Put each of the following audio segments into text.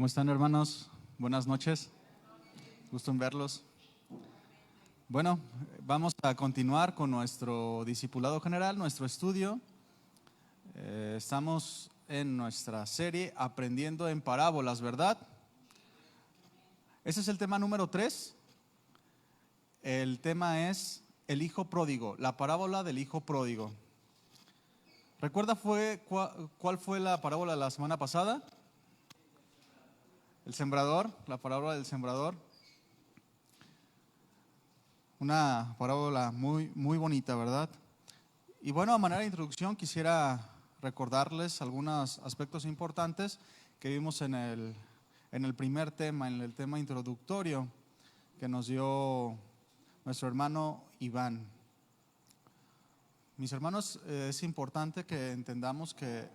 ¿Cómo están, hermanos? Buenas noches. Gusto en verlos. Bueno, vamos a continuar con nuestro discipulado general, nuestro estudio. Estamos en nuestra serie Aprendiendo en Parábolas, ¿verdad? Ese es el tema número 3. El tema es el hijo pródigo, la parábola del hijo pródigo. ¿Recuerda cuál fue la parábola de la semana pasada? El sembrador, la parábola del sembrador. Una parábola muy bonita, ¿verdad? Y bueno, a manera de introducción quisiera recordarles algunos aspectos importantes que vimos en el primer tema, en el tema introductorio que nos dio nuestro hermano Iván. Mis hermanos, es importante que entendamos que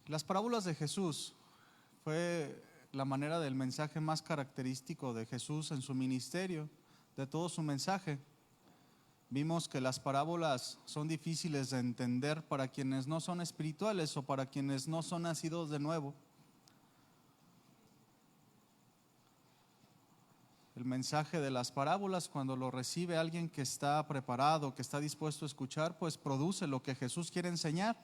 las parábolas de Jesús fue la manera del mensaje más característico de Jesús en su ministerio, de todo su mensaje. Vimos que las parábolas son difíciles de entender para quienes no son espirituales o para quienes no son nacidos de nuevo. El mensaje de las parábolas, cuando lo recibe alguien que está preparado, que está dispuesto a escuchar, pues produce lo que Jesús quiere enseñar.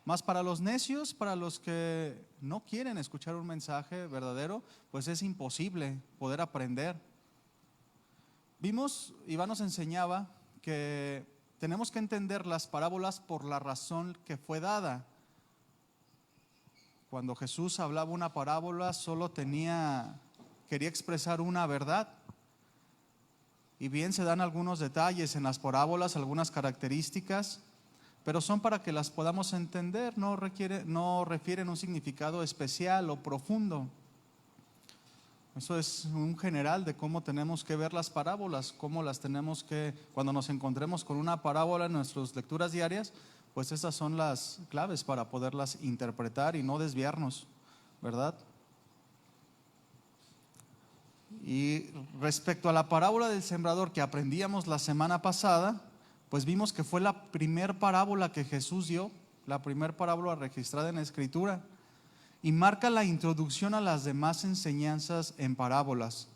Más para los necios, para los que no quieren escuchar un mensaje verdadero, pues es imposible poder aprender. Vimos, Iván nos enseñaba que tenemos que entender las parábolas por la razón que fue dada. Cuando Jesús hablaba una parábola, solo quería expresar una verdad. Y bien, se dan algunos detalles en las parábolas, algunas características, pero son para que las podamos entender, no refieren un significado especial o profundo. Eso es un general de cómo tenemos que ver las parábolas, cómo las tenemos que, cuando nos encontremos con una parábola en nuestras lecturas diarias, pues esas son las claves para poderlas interpretar y no desviarnos, ¿verdad? Y respecto a la parábola del sembrador que aprendíamos la semana pasada, pues vimos que fue la primer parábola que Jesús dio, la primer parábola registrada en la Escritura, y marca la introducción a las demás enseñanzas en parábolas.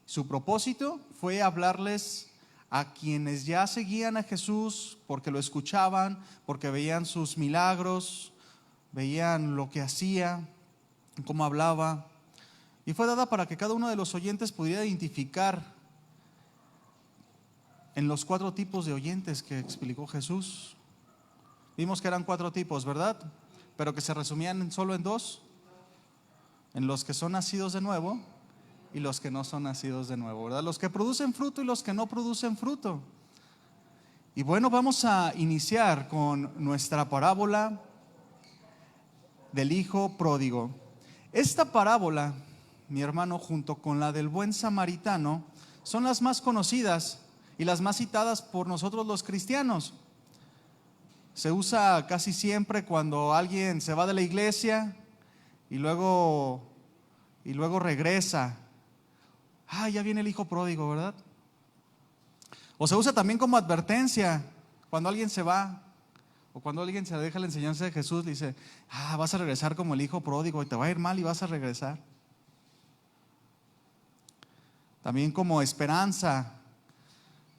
Su propósito fue hablarles a quienes ya seguían a Jesús porque lo escuchaban, porque veían sus milagros, veían lo que hacía, cómo hablaba, y fue dada para que cada uno de los oyentes pudiera identificar en los 4 tipos de oyentes que explicó Jesús. Vimos que eran 4 tipos, ¿verdad? Pero que se resumían solo en 2, en los que son nacidos de nuevo y los que no son nacidos de nuevo, ¿verdad? Los que producen fruto y los que no producen fruto. Y bueno, vamos a iniciar con nuestra parábola del hijo pródigo. Esta parábola, mi hermano, junto con la del buen samaritano, son las más conocidas y las más citadas por nosotros los cristianos. Se usa casi siempre cuando alguien se va de la iglesia y luego regresa. Ya viene el hijo pródigo, ¿verdad? O se usa también como advertencia cuando alguien se va o cuando alguien se deja la enseñanza de Jesús, le dice: vas a regresar como el hijo pródigo y te va a ir mal y vas a regresar. También como esperanza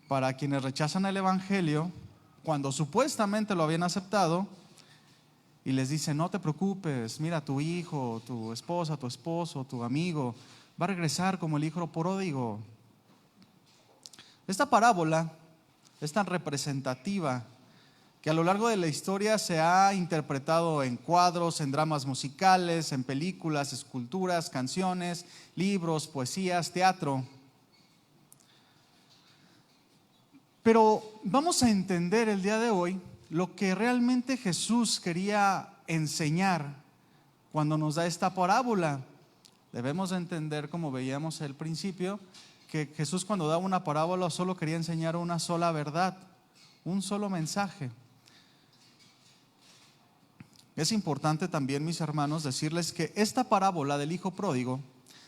para quienes rechazan el evangelio cuando supuestamente lo habían aceptado, y les dice: no te preocupes, mira, tu hijo, tu esposa, tu esposo, tu amigo va a regresar como el hijo pródigo. Esta parábola es tan representativa que a lo largo de la historia se ha interpretado en cuadros, en dramas musicales, en películas, esculturas, canciones, libros, poesías, teatro. Pero vamos a entender el día de hoy lo que realmente Jesús quería enseñar cuando nos da esta parábola. Debemos entender, como veíamos al principio, que Jesús, cuando daba una parábola, solo quería enseñar una sola verdad, un solo mensaje. Es importante también, mis hermanos, decirles que esta parábola del hijo pródigo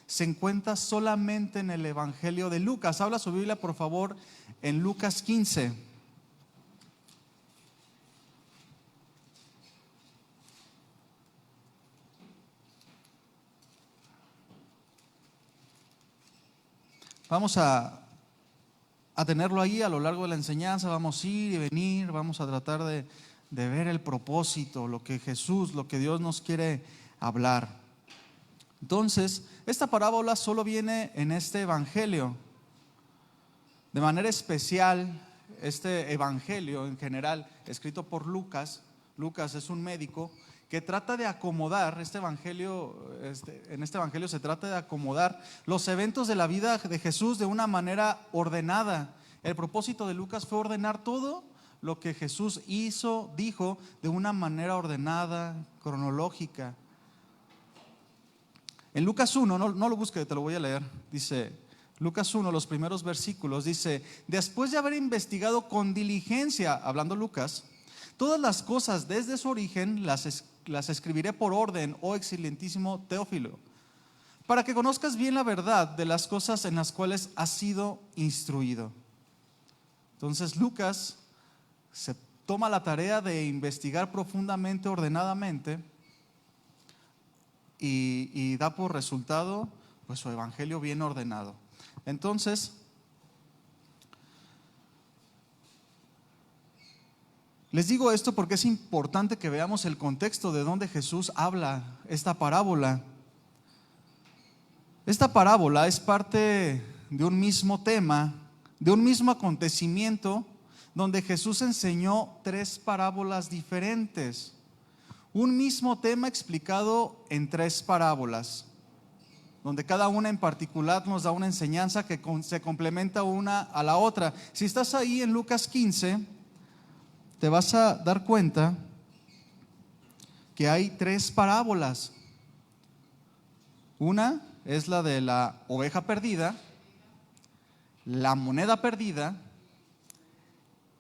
se encuentra solamente en el Evangelio de Lucas. Habla su Biblia, por favor, en Lucas 15. Vamos a tenerlo ahí a lo largo de la enseñanza, vamos a ir y venir, vamos a tratar de ver el propósito, lo que Jesús, lo que Dios nos quiere hablar. Entonces, esta parábola solo viene en este evangelio. De manera especial, este evangelio en general, escrito por Lucas. Lucas es un médico que trata de acomodar, en este evangelio se trata de acomodar los eventos de la vida de Jesús de una manera ordenada. El propósito de Lucas fue ordenar todo lo que Jesús hizo, dijo, de una manera ordenada, cronológica. En Lucas 1, no lo busques, te lo voy a leer, dice Lucas 1, los primeros versículos, dice: después de haber investigado con diligencia, hablando Lucas, todas las cosas desde su origen, las escribiré por orden, oh excelentísimo Teófilo, para que conozcas bien la verdad de las cosas en las cuales has sido instruido. Entonces Lucas se toma la tarea de investigar profundamente, ordenadamente, y da por resultado pues su evangelio bien ordenado. Entonces, les digo esto porque es importante que veamos el contexto de donde Jesús habla esta parábola. Esta parábola es parte de un mismo tema, de un mismo acontecimiento, donde Jesús enseñó 3 parábolas diferentes. Un mismo tema explicado en 3 parábolas, donde cada una en particular nos da una enseñanza que se complementa una a la otra. Si estás ahí en Lucas 15, te vas a dar cuenta que hay 3 parábolas. Una es la de la oveja perdida, la moneda perdida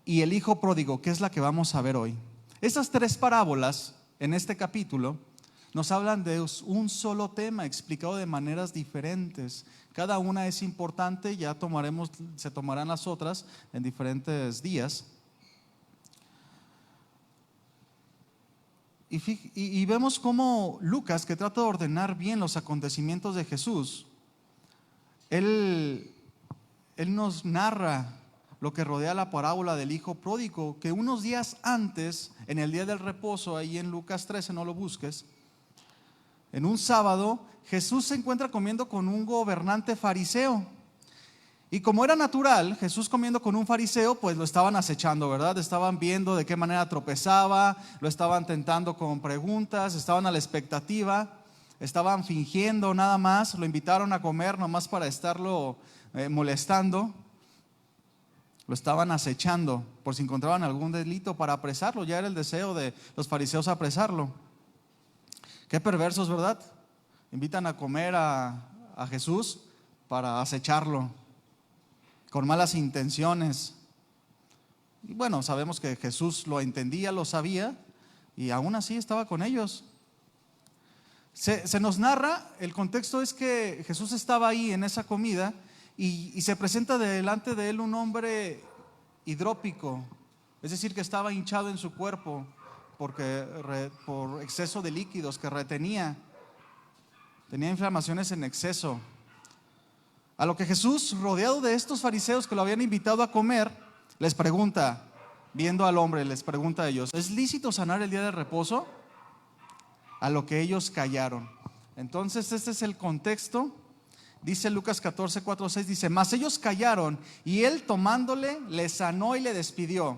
y el hijo pródigo, que es la que vamos a ver hoy. Esas 3 parábolas en este capítulo nos hablan de un solo tema explicado de maneras diferentes. Cada una es importante, se tomarán las otras en diferentes días. Y vemos cómo Lucas, que trata de ordenar bien los acontecimientos de Jesús, él nos narra lo que rodea la parábola del hijo pródigo, que unos días antes, en el día del reposo, ahí en Lucas 13, no lo busques, en un sábado, Jesús se encuentra comiendo con un gobernante fariseo. Y como era natural, Jesús comiendo con un fariseo, pues lo estaban acechando, ¿verdad? Estaban viendo de qué manera tropezaba, lo estaban tentando con preguntas, estaban a la expectativa, estaban fingiendo nada más, lo invitaron a comer nomás para estarlo molestando. Lo estaban acechando por si encontraban algún delito para apresarlo. Ya era el deseo de los fariseos apresarlo. Qué perversos, ¿verdad? Invitan a comer a Jesús para acecharlo, con malas intenciones. Y bueno, sabemos que Jesús lo entendía, lo sabía, y aún así estaba con ellos. Se nos narra, el contexto es que Jesús estaba ahí en esa comida y se presenta delante de él un hombre hidrópico, es decir, que estaba hinchado en su cuerpo por exceso de líquidos que retenía, tenía inflamaciones en exceso. A lo que Jesús, rodeado de estos fariseos que lo habían invitado a comer, les pregunta, viendo al hombre, les pregunta a ellos: ¿es lícito sanar el día de reposo? A lo que ellos callaron. Entonces este es el contexto. Dice Lucas 14, 4, 6, dice: mas ellos callaron, y él tomándole, le sanó y le despidió.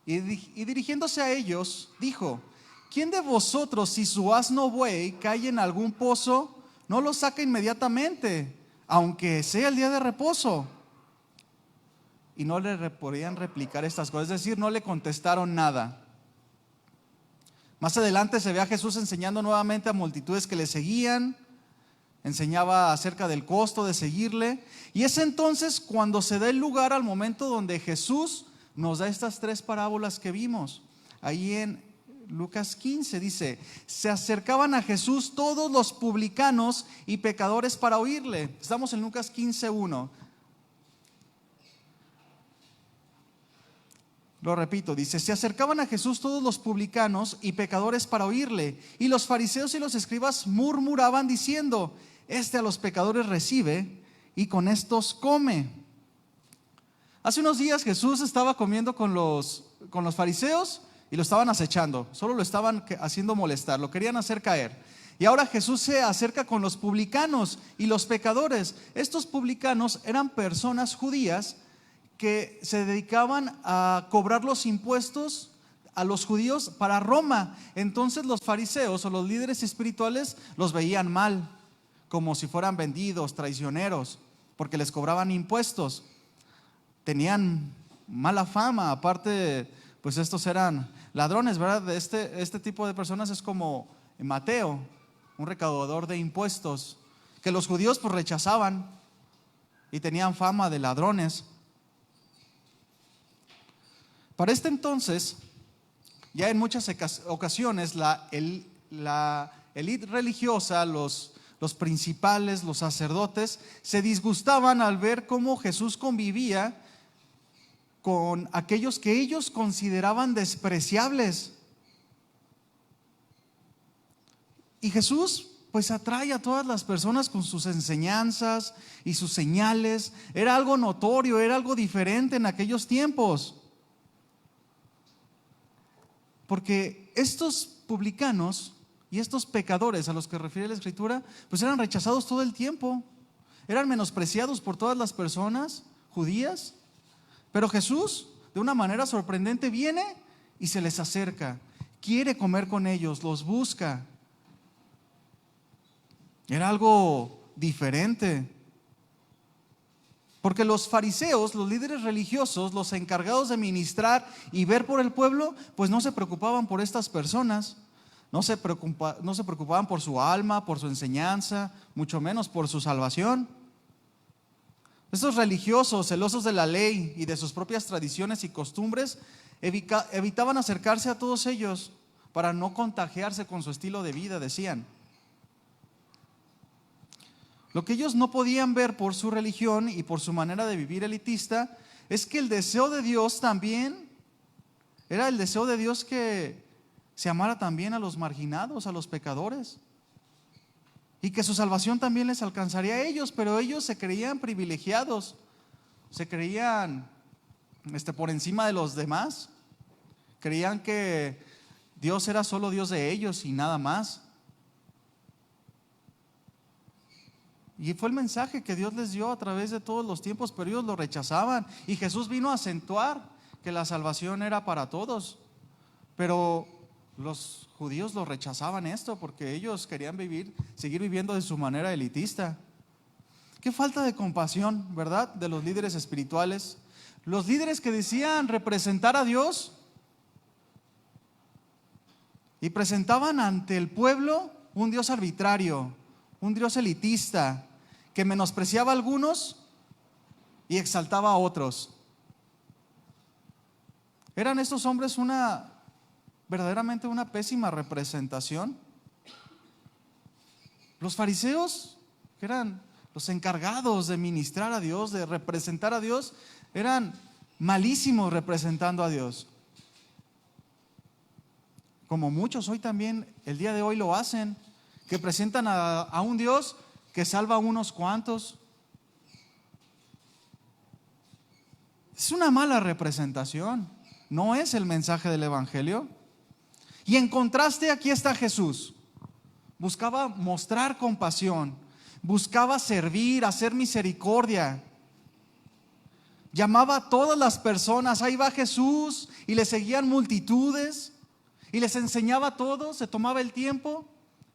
Y dirigiéndose a ellos, dijo: ¿quién de vosotros, si su asno o buey cae en algún pozo, no lo saca inmediatamente, aunque sea el día de reposo? Y no le podían replicar estas cosas, es decir, no le contestaron nada. Más adelante se ve a Jesús enseñando nuevamente a multitudes que le seguían. Enseñaba acerca del costo de seguirle. Y es entonces cuando se da el lugar al momento donde Jesús nos da estas 3 parábolas que vimos. Ahí en Lucas 15 dice: se acercaban a Jesús todos los publicanos y pecadores para oírle. Estamos en Lucas 15:1. Lo repito, dice: se acercaban a Jesús todos los publicanos y pecadores para oírle, y los fariseos y los escribas murmuraban diciendo: este a los pecadores recibe y con estos come. Hace unos días Jesús estaba comiendo con los fariseos y lo estaban acechando, solo lo estaban haciendo molestar, lo querían hacer caer. Y ahora Jesús se acerca con los publicanos y los pecadores. Estos publicanos eran personas judías que se dedicaban a cobrar los impuestos a los judíos para Roma. Entonces los fariseos o los líderes espirituales los veían mal, como si fueran vendidos, traicioneros, porque les cobraban impuestos. Tenían mala fama, aparte, pues estos eran ladrones, ¿verdad? Este tipo de personas es como Mateo, un recaudador de impuestos, que los judíos pues rechazaban y tenían fama de ladrones. Para este entonces, ya en muchas ocasiones, la élite religiosa, los principales, los sacerdotes, se disgustaban al ver cómo Jesús convivía con aquellos que ellos consideraban despreciables. Y Jesús pues atrae a todas las personas con sus enseñanzas y sus señales. Era algo notorio, era algo diferente en aquellos tiempos. Porque estos publicanos y estos pecadores a los que refiere la Escritura, pues eran rechazados todo el tiempo. Eran menospreciados por todas las personas judías. Pero Jesús, de una manera sorprendente, viene y se les acerca. Quiere comer con ellos, los busca. Era algo diferente. Porque los fariseos, los líderes religiosos, los encargados de ministrar y ver por el pueblo, pues no se preocupaban por estas personas. No se preocupaban por su alma, por su enseñanza, mucho menos por su salvación. Estos religiosos, celosos de la ley y de sus propias tradiciones y costumbres, evitaban acercarse a todos ellos para no contagiarse con su estilo de vida, decían. Lo que ellos no podían ver por su religión y por su manera de vivir elitista es que el deseo de Dios también era el deseo de Dios que se amara también a los marginados, a los pecadores, y que su salvación también les alcanzaría a ellos. Pero ellos se creían privilegiados, se creían por encima de los demás, creían que Dios era solo Dios de ellos y nada más. Y fue el mensaje que Dios les dio a través de todos los tiempos, pero ellos lo rechazaban. Y Jesús vino a acentuar que la salvación era para todos. Pero los judíos lo rechazaban esto porque ellos querían seguir viviendo de su manera elitista. Qué falta de compasión, ¿verdad?, de los líderes espirituales. Los líderes que decían representar a Dios y presentaban ante el pueblo un Dios arbitrario, un Dios elitista, que menospreciaba a algunos y exaltaba a otros. ¿Eran estos hombres verdaderamente una pésima representación? Los fariseos, que eran los encargados de ministrar a Dios, de representar a Dios, eran malísimos representando a Dios. Como muchos hoy también, el día de hoy lo hacen, que presentan a un Dios que salva a unos cuantos. Es una mala representación, no es el mensaje del Evangelio. Y en contraste, aquí está Jesús. Buscaba mostrar compasión, buscaba servir, hacer misericordia. Llamaba a todas las personas. Ahí va Jesús y le seguían multitudes y les enseñaba a todos, se tomaba el tiempo,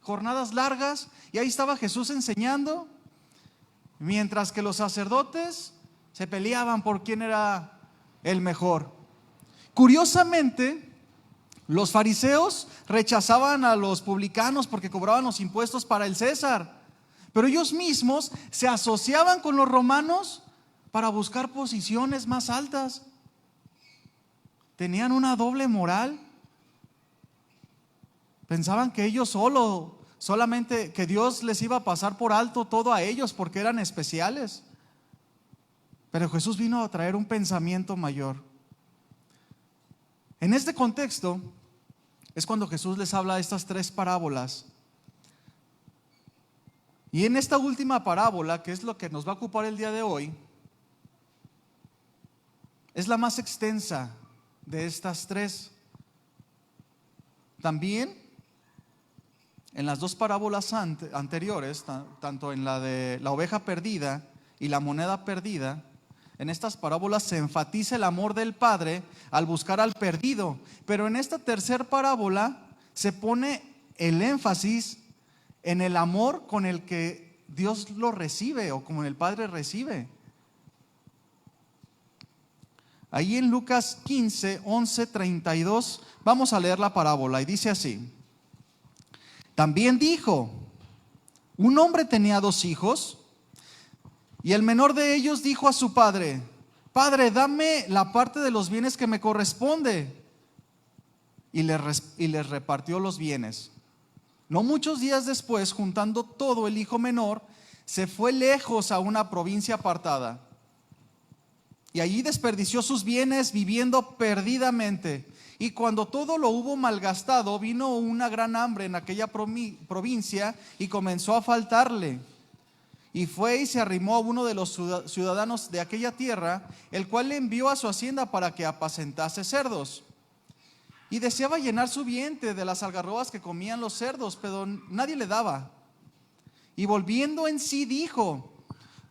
jornadas largas, y ahí estaba Jesús enseñando, mientras que los sacerdotes se peleaban por quién era el mejor. Curiosamente, los fariseos rechazaban a los publicanos porque cobraban los impuestos para el César, pero ellos mismos se asociaban con los romanos para buscar posiciones más altas. Tenían una doble moral. Pensaban que ellos solamente que Dios les iba a pasar por alto todo a ellos porque eran especiales. Pero Jesús vino a traer un pensamiento mayor. En este contexto es cuando Jesús les habla de estas tres parábolas. Y en esta última parábola, que es lo que nos va a ocupar el día de hoy, es la más extensa de estas tres. También en las dos parábolas anteriores, tanto en la de la oveja perdida y la moneda perdida, en estas parábolas se enfatiza el amor del Padre al buscar al perdido. Pero en esta tercera parábola se pone el énfasis en el amor con el que Dios lo recibe o como el Padre recibe. Ahí en Lucas 15, 11, 32, vamos a leer la parábola y dice así. También dijo, un hombre tenía 2 hijos y el menor de ellos dijo a su padre, Padre, dame la parte de los bienes que me corresponde. Y les repartió los bienes. No muchos días después, juntando todo, el hijo menor se fue lejos a una provincia apartada. Y allí desperdició sus bienes viviendo perdidamente. Y cuando todo lo hubo malgastado, vino una gran hambre en aquella provincia y comenzó a faltarle. Y fue y se arrimó a uno de los ciudadanos de aquella tierra, el cual le envió a su hacienda para que apacentase cerdos. Y deseaba llenar su vientre de las algarrobas que comían los cerdos, pero nadie le daba. Y volviendo en sí dijo,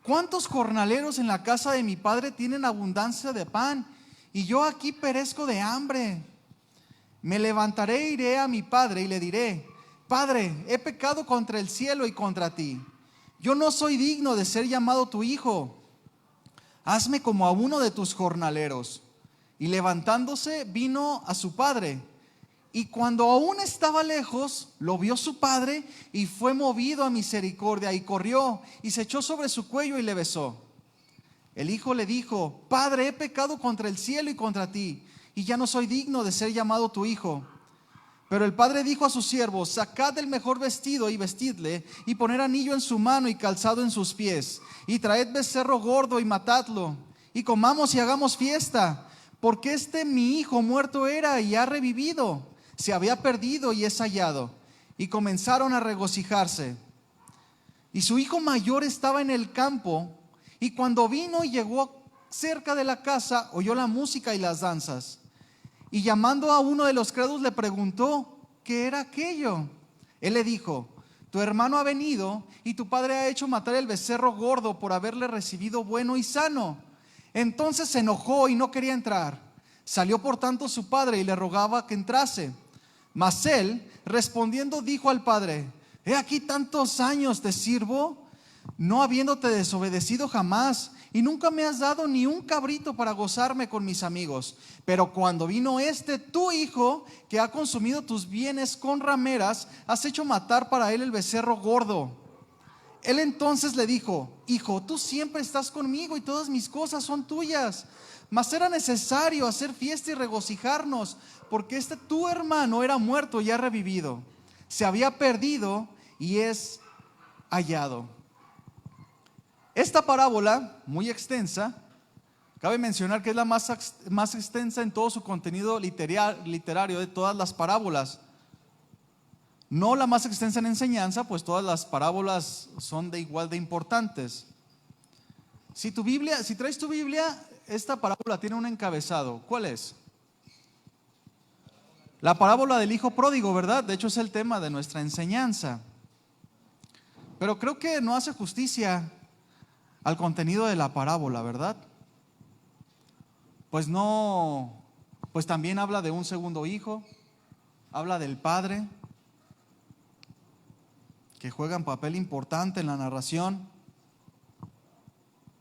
¿cuántos jornaleros en la casa de mi padre tienen abundancia de pan? Y yo aquí perezco de hambre. Me levantaré e iré a mi padre y le diré, Padre, he pecado contra el cielo y contra ti. Yo no soy digno de ser llamado tu hijo. Hazme como a uno de tus jornaleros. Y levantándose vino a su padre. Y cuando aún estaba lejos, lo vio su padre y fue movido a misericordia y corrió y se echó sobre su cuello y le besó. El hijo le dijo, Padre, he pecado contra el cielo y contra ti, y ya no soy digno de ser llamado tu hijo. Pero el padre dijo a sus siervos, sacad el mejor vestido y vestidle, y poner anillo en su mano y calzado en sus pies, y traed becerro gordo y matadlo, y comamos y hagamos fiesta, porque mi hijo muerto era y ha revivido, se había perdido y es hallado. Y comenzaron a regocijarse. Y su hijo mayor estaba en el campo, y cuando vino y llegó cerca de la casa, oyó la música y las danzas. Y llamando a uno de los criados le preguntó, ¿qué era aquello? Él le dijo, tu hermano ha venido y tu padre ha hecho matar el becerro gordo por haberle recibido bueno y sano. Entonces se enojó y no quería entrar. Salió por tanto su padre y le rogaba que entrase. Mas él, respondiendo, dijo al padre, he aquí tantos años te sirvo, no habiéndote desobedecido jamás, y nunca me has dado ni un cabrito para gozarme con mis amigos. Pero cuando vino tu hijo, que ha consumido tus bienes con rameras, has hecho matar para él el becerro gordo. Él entonces le dijo, hijo, tú siempre estás conmigo y todas mis cosas son tuyas. Mas era necesario hacer fiesta y regocijarnos, porque tu hermano era muerto y ha revivido. Se había perdido y es hallado. Esta parábola, muy extensa, cabe mencionar que es la más extensa en todo su contenido literario de todas las parábolas. No la más extensa en enseñanza, pues todas las parábolas son igual de importantes. Si traes tu Biblia, esta parábola tiene un encabezado. ¿Cuál es? La parábola del hijo pródigo, ¿verdad? De hecho es el tema de nuestra enseñanza. Pero creo que no hace justicia al contenido de la parábola, ¿verdad? Pues también habla de un segundo hijo, habla del padre, que juega un papel importante en la narración.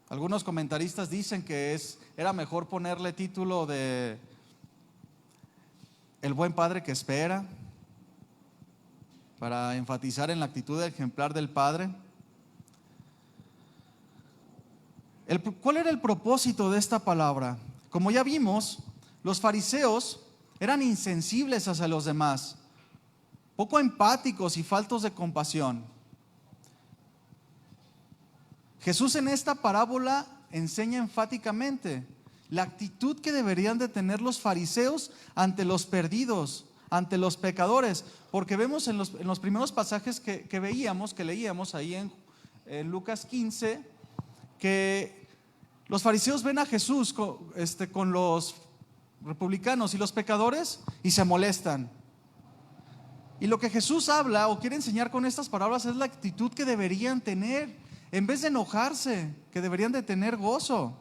Algunos comentaristas dicen que era mejor ponerle título de El buen padre que espera, para enfatizar en la actitud ejemplar del padre. ¿Cuál era el propósito de esta palabra? Como ya vimos, los fariseos eran insensibles hacia los demás, poco empáticos y faltos de compasión. Jesús en esta parábola enseña enfáticamente la actitud que deberían de tener los fariseos ante los perdidos, ante los pecadores, porque vemos en los primeros pasajes que leíamos ahí en Lucas 15, que los fariseos ven a Jesús con los republicanos y los pecadores y se molestan. Y lo que Jesús habla o quiere enseñar con estas parábolas es la actitud que deberían tener. En vez de enojarse, que deberían de tener gozo.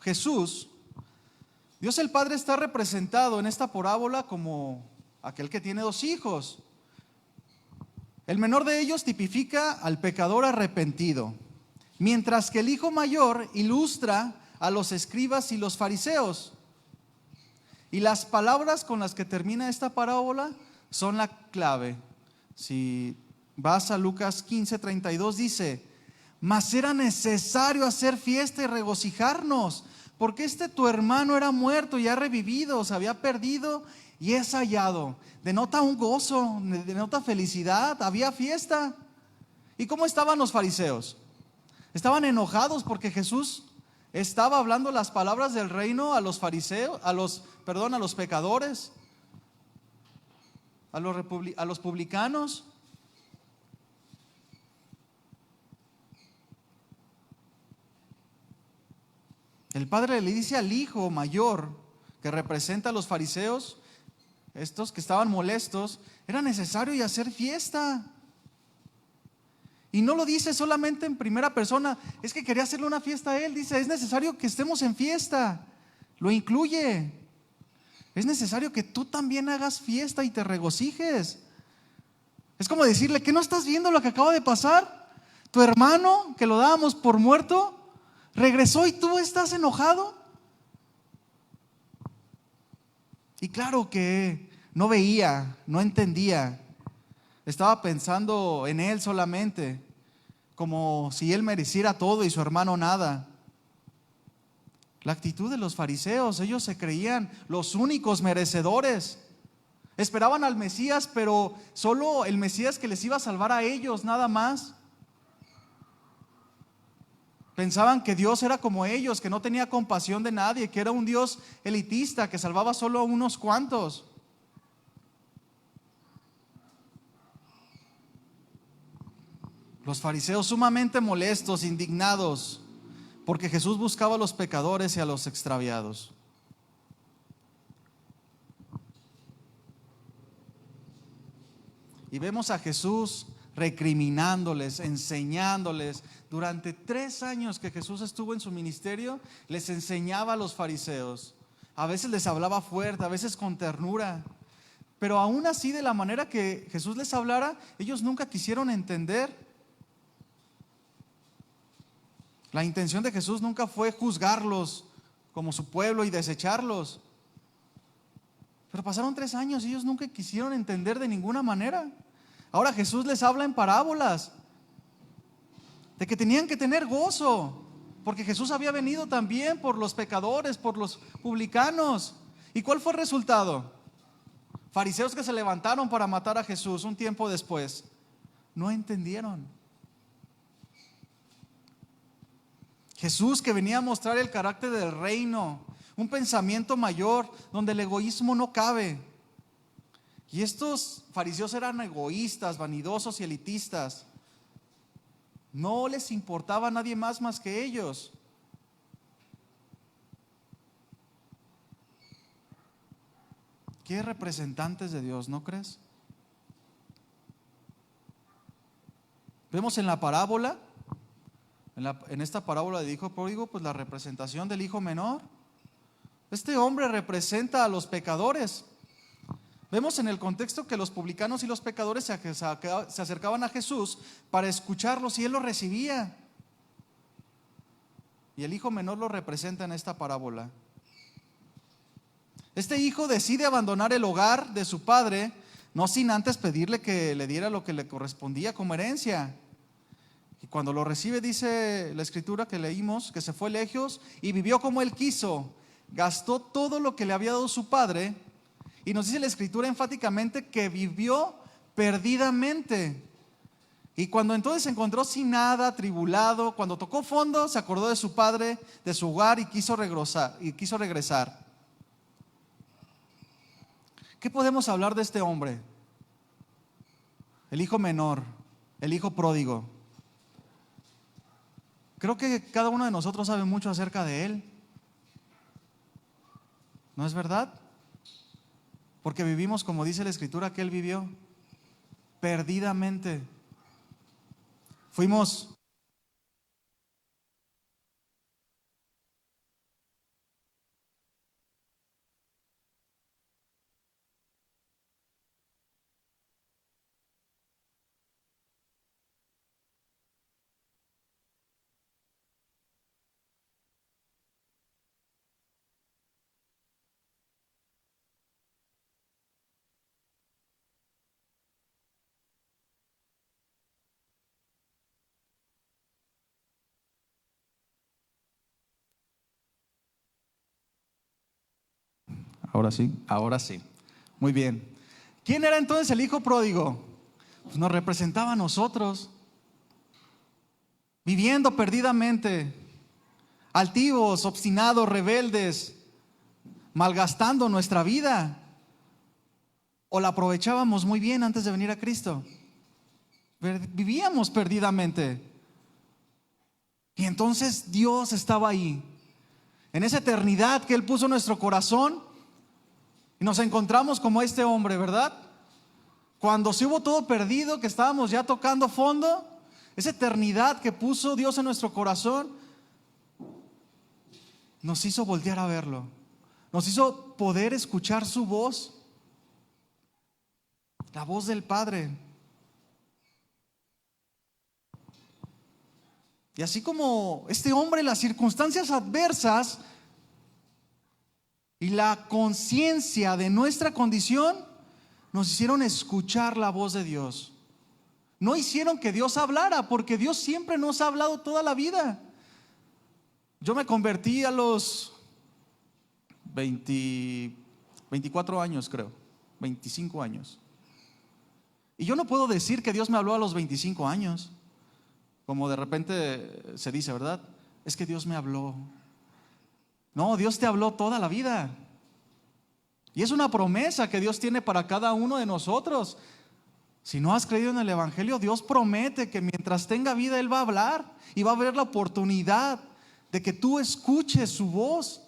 Jesús, Dios el Padre está representado en esta parábola como aquel que tiene 2 hijos. El menor de ellos tipifica al pecador arrepentido, mientras que el hijo mayor ilustra a los escribas y los fariseos. Y las palabras con las que termina esta parábola son la clave. Si vas a Lucas 15:32 dice: mas era necesario hacer fiesta y regocijarnos, porque tu hermano era muerto y ha revivido, se había perdido y es hallado. Denota un gozo, denota felicidad, había fiesta. ¿Y cómo estaban los fariseos? Estaban enojados porque Jesús estaba hablando las palabras del reino a los fariseos, a los pecadores, a los publicanos. El padre le dice al hijo mayor, que representa a los fariseos, estos que estaban molestos, era necesario hacer fiesta. Y no lo dice solamente en primera persona, es que quería hacerle una fiesta a él. Dice, es necesario que estemos en fiesta. Lo incluye. Es necesario que tú también hagas fiesta y te regocijes. Es como decirle, ¿qué no estás viendo lo que acaba de pasar? Tu hermano, que lo dábamos por muerto, regresó y tú estás enojado. Y claro que no veía, no entendía. Estaba pensando en él solamente, como si él mereciera todo y su hermano nada. La actitud de los fariseos, ellos se creían los únicos merecedores. Esperaban al Mesías, pero solo el Mesías que les iba a salvar a ellos, nada más. Pensaban que Dios era como ellos, que no tenía compasión de nadie, que era un Dios elitista, que salvaba solo a unos cuantos. Los fariseos sumamente molestos, indignados, porque Jesús buscaba a los pecadores y a los extraviados. Y vemos a Jesús recriminándoles, enseñándoles. Durante 3 años que Jesús estuvo en su ministerio, les enseñaba a los fariseos. A veces les hablaba fuerte, a veces con ternura. Pero aún así, de la manera que Jesús les hablara, ellos nunca quisieron entender. La intención de Jesús nunca fue juzgarlos como su pueblo y desecharlos. Pero pasaron 3 años y ellos nunca quisieron entender de ninguna manera. Ahora Jesús les habla en parábolas de que tenían que tener gozo, porque Jesús había venido también por los pecadores, por los publicanos. ¿Y cuál fue el resultado? Fariseos que se levantaron para matar a Jesús un tiempo después. No entendieron. Jesús, que venía a mostrar el carácter del reino, un pensamiento mayor donde el egoísmo no cabe. Y estos fariseos eran egoístas, vanidosos y elitistas. No les importaba a nadie más que ellos. ¿Qué representantes de Dios, no crees? Vemos en la parábola, en esta parábola del hijo pródigo, pues la representación del hijo menor. Este hombre representa a los pecadores. Vemos en el contexto que los publicanos y los pecadores se acercaban a Jesús para escucharlos y él los recibía. Y el hijo menor lo representa en esta parábola. Este hijo decide abandonar el hogar de su padre, no sin antes pedirle que le diera lo que le correspondía como herencia. Y cuando lo recibe, dice la escritura que leímos, que se fue lejos y vivió como él quiso. Gastó todo lo que le había dado su padre. Y nos dice la escritura enfáticamente que vivió perdidamente. Y cuando entonces se encontró sin nada, atribulado, cuando tocó fondo, se acordó de su padre, de su hogar y quiso regresar. ¿Qué podemos hablar de este hombre? El hijo menor, el hijo pródigo. Creo que cada uno de nosotros sabe mucho acerca de él. ¿No es verdad? Porque vivimos, como dice la Escritura, que él vivió perdidamente. Fuimos Ahora sí, ahora sí. Muy bien. ¿Quién era entonces el hijo pródigo? Pues nos representaba a nosotros, viviendo perdidamente, altivos, obstinados, rebeldes, malgastando nuestra vida. ¿O la aprovechábamos muy bien antes de venir a Cristo? Vivíamos perdidamente. Y entonces Dios estaba ahí, en esa eternidad que Él puso en nuestro corazón. Y nos encontramos como este hombre, ¿verdad? Cuando se hubo todo perdido, que estábamos ya tocando fondo, esa eternidad que puso Dios en nuestro corazón, nos hizo voltear a verlo. Nos hizo poder escuchar su voz, la voz del Padre. Y así como este hombre, las circunstancias adversas y la conciencia de nuestra condición nos hicieron escuchar la voz de Dios. No hicieron que Dios hablara, porque Dios siempre nos ha hablado toda la vida. Yo me convertí a los 24 años, creo, 25 años. Y yo no puedo decir que Dios me habló a los 25 años, como de repente se dice, ¿verdad? Es que Dios me habló. No, Dios te habló toda la vida. Y es una promesa que Dios tiene para cada uno de nosotros. Si no has creído en el Evangelio, Dios promete que mientras tenga vida Él va a hablar y va a haber la oportunidad de que tú escuches su voz.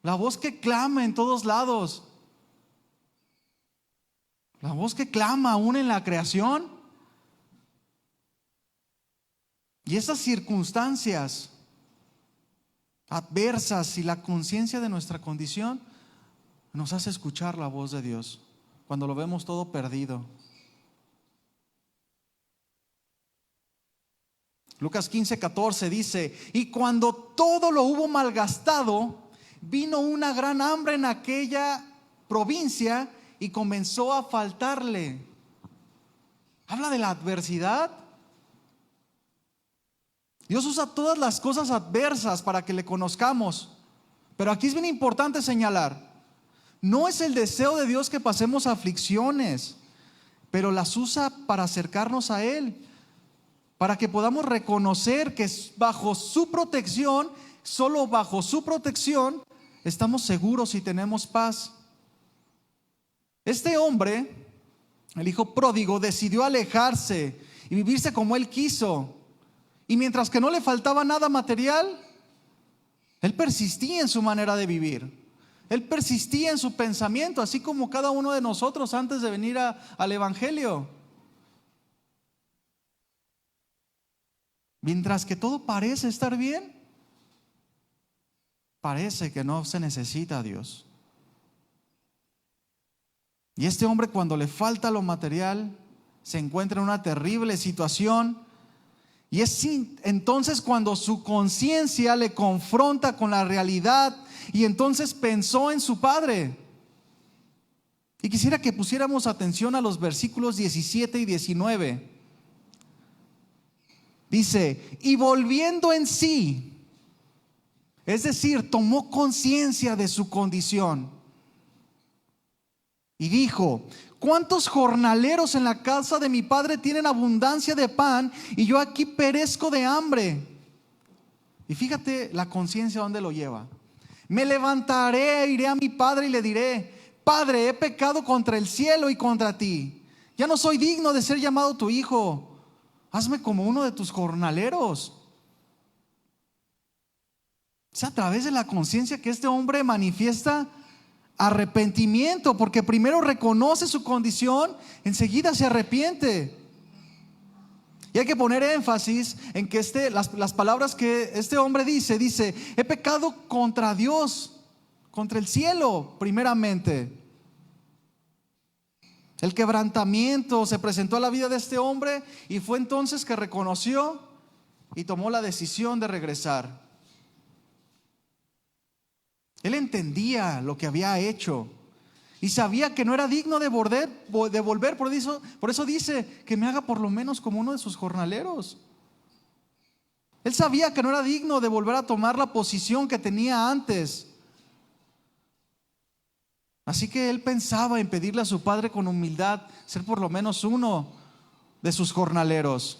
La voz que clama en todos lados. La voz que clama aún en la creación. Y esas circunstancias adversas y la conciencia de nuestra condición nos hace escuchar la voz de Dios cuando lo vemos todo perdido. Lucas 15:14 dice: y cuando todo lo hubo malgastado, vino una gran hambre en aquella provincia y comenzó a faltarle. Habla de la adversidad. Dios usa todas las cosas adversas para que le conozcamos. Pero aquí es bien importante señalar, no es el deseo de Dios que pasemos aflicciones, pero las usa para acercarnos a Él, para que podamos reconocer que bajo su protección, solo bajo su protección, estamos seguros y tenemos paz. Este hombre, el hijo pródigo, decidió alejarse y vivirse como él quiso. Y mientras que no le faltaba nada material, él persistía en su manera de vivir. Él persistía en su pensamiento, así como cada uno de nosotros antes de venir al Evangelio. Mientras que todo parece estar bien, parece que no se necesita a Dios. Y este hombre, cuando le falta lo material, se encuentra en una terrible situación. Y es entonces cuando su conciencia le confronta con la realidad, y entonces pensó en su padre. Y quisiera que pusiéramos atención a los versículos 17 y 19. Dice: y volviendo en sí, es decir, tomó conciencia de su condición, y dijo: ¿cuántos jornaleros en la casa de mi padre tienen abundancia de pan y yo aquí perezco de hambre? Y fíjate la conciencia a dónde lo lleva. Me levantaré e iré a mi padre y le diré: Padre, he pecado contra el cielo y contra ti. Ya no soy digno de ser llamado tu hijo. Hazme como uno de tus jornaleros. Es a través de la conciencia que este hombre manifiesta arrepentimiento, porque primero reconoce su condición, enseguida se arrepiente. Y hay que poner énfasis en que las palabras que este hombre dice, he pecado contra Dios, contra el cielo, primeramente. El quebrantamiento se presentó a la vida de este hombre y fue entonces que reconoció y tomó la decisión de regresar. Él entendía lo que había hecho y sabía que no era digno de volver. Por eso dice que me haga por lo menos como uno de sus jornaleros. Él sabía que no era digno de volver a tomar la posición que tenía antes. Así que él pensaba en pedirle a su padre con humildad ser por lo menos uno de sus jornaleros.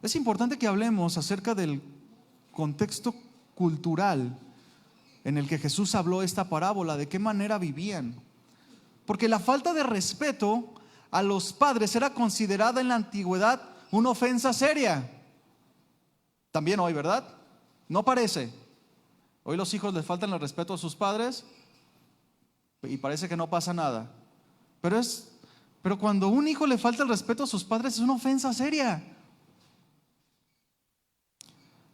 Es importante que hablemos acerca del contexto cultural en el que Jesús habló esta parábola, de qué manera vivían. Porque la falta de respeto a los padres era considerada en la antigüedad una ofensa seria. También hoy, ¿verdad? No parece. Hoy los hijos les faltan el respeto a sus padres y parece que no pasa nada. Pero cuando un hijo le falta el respeto a sus padres es una ofensa seria.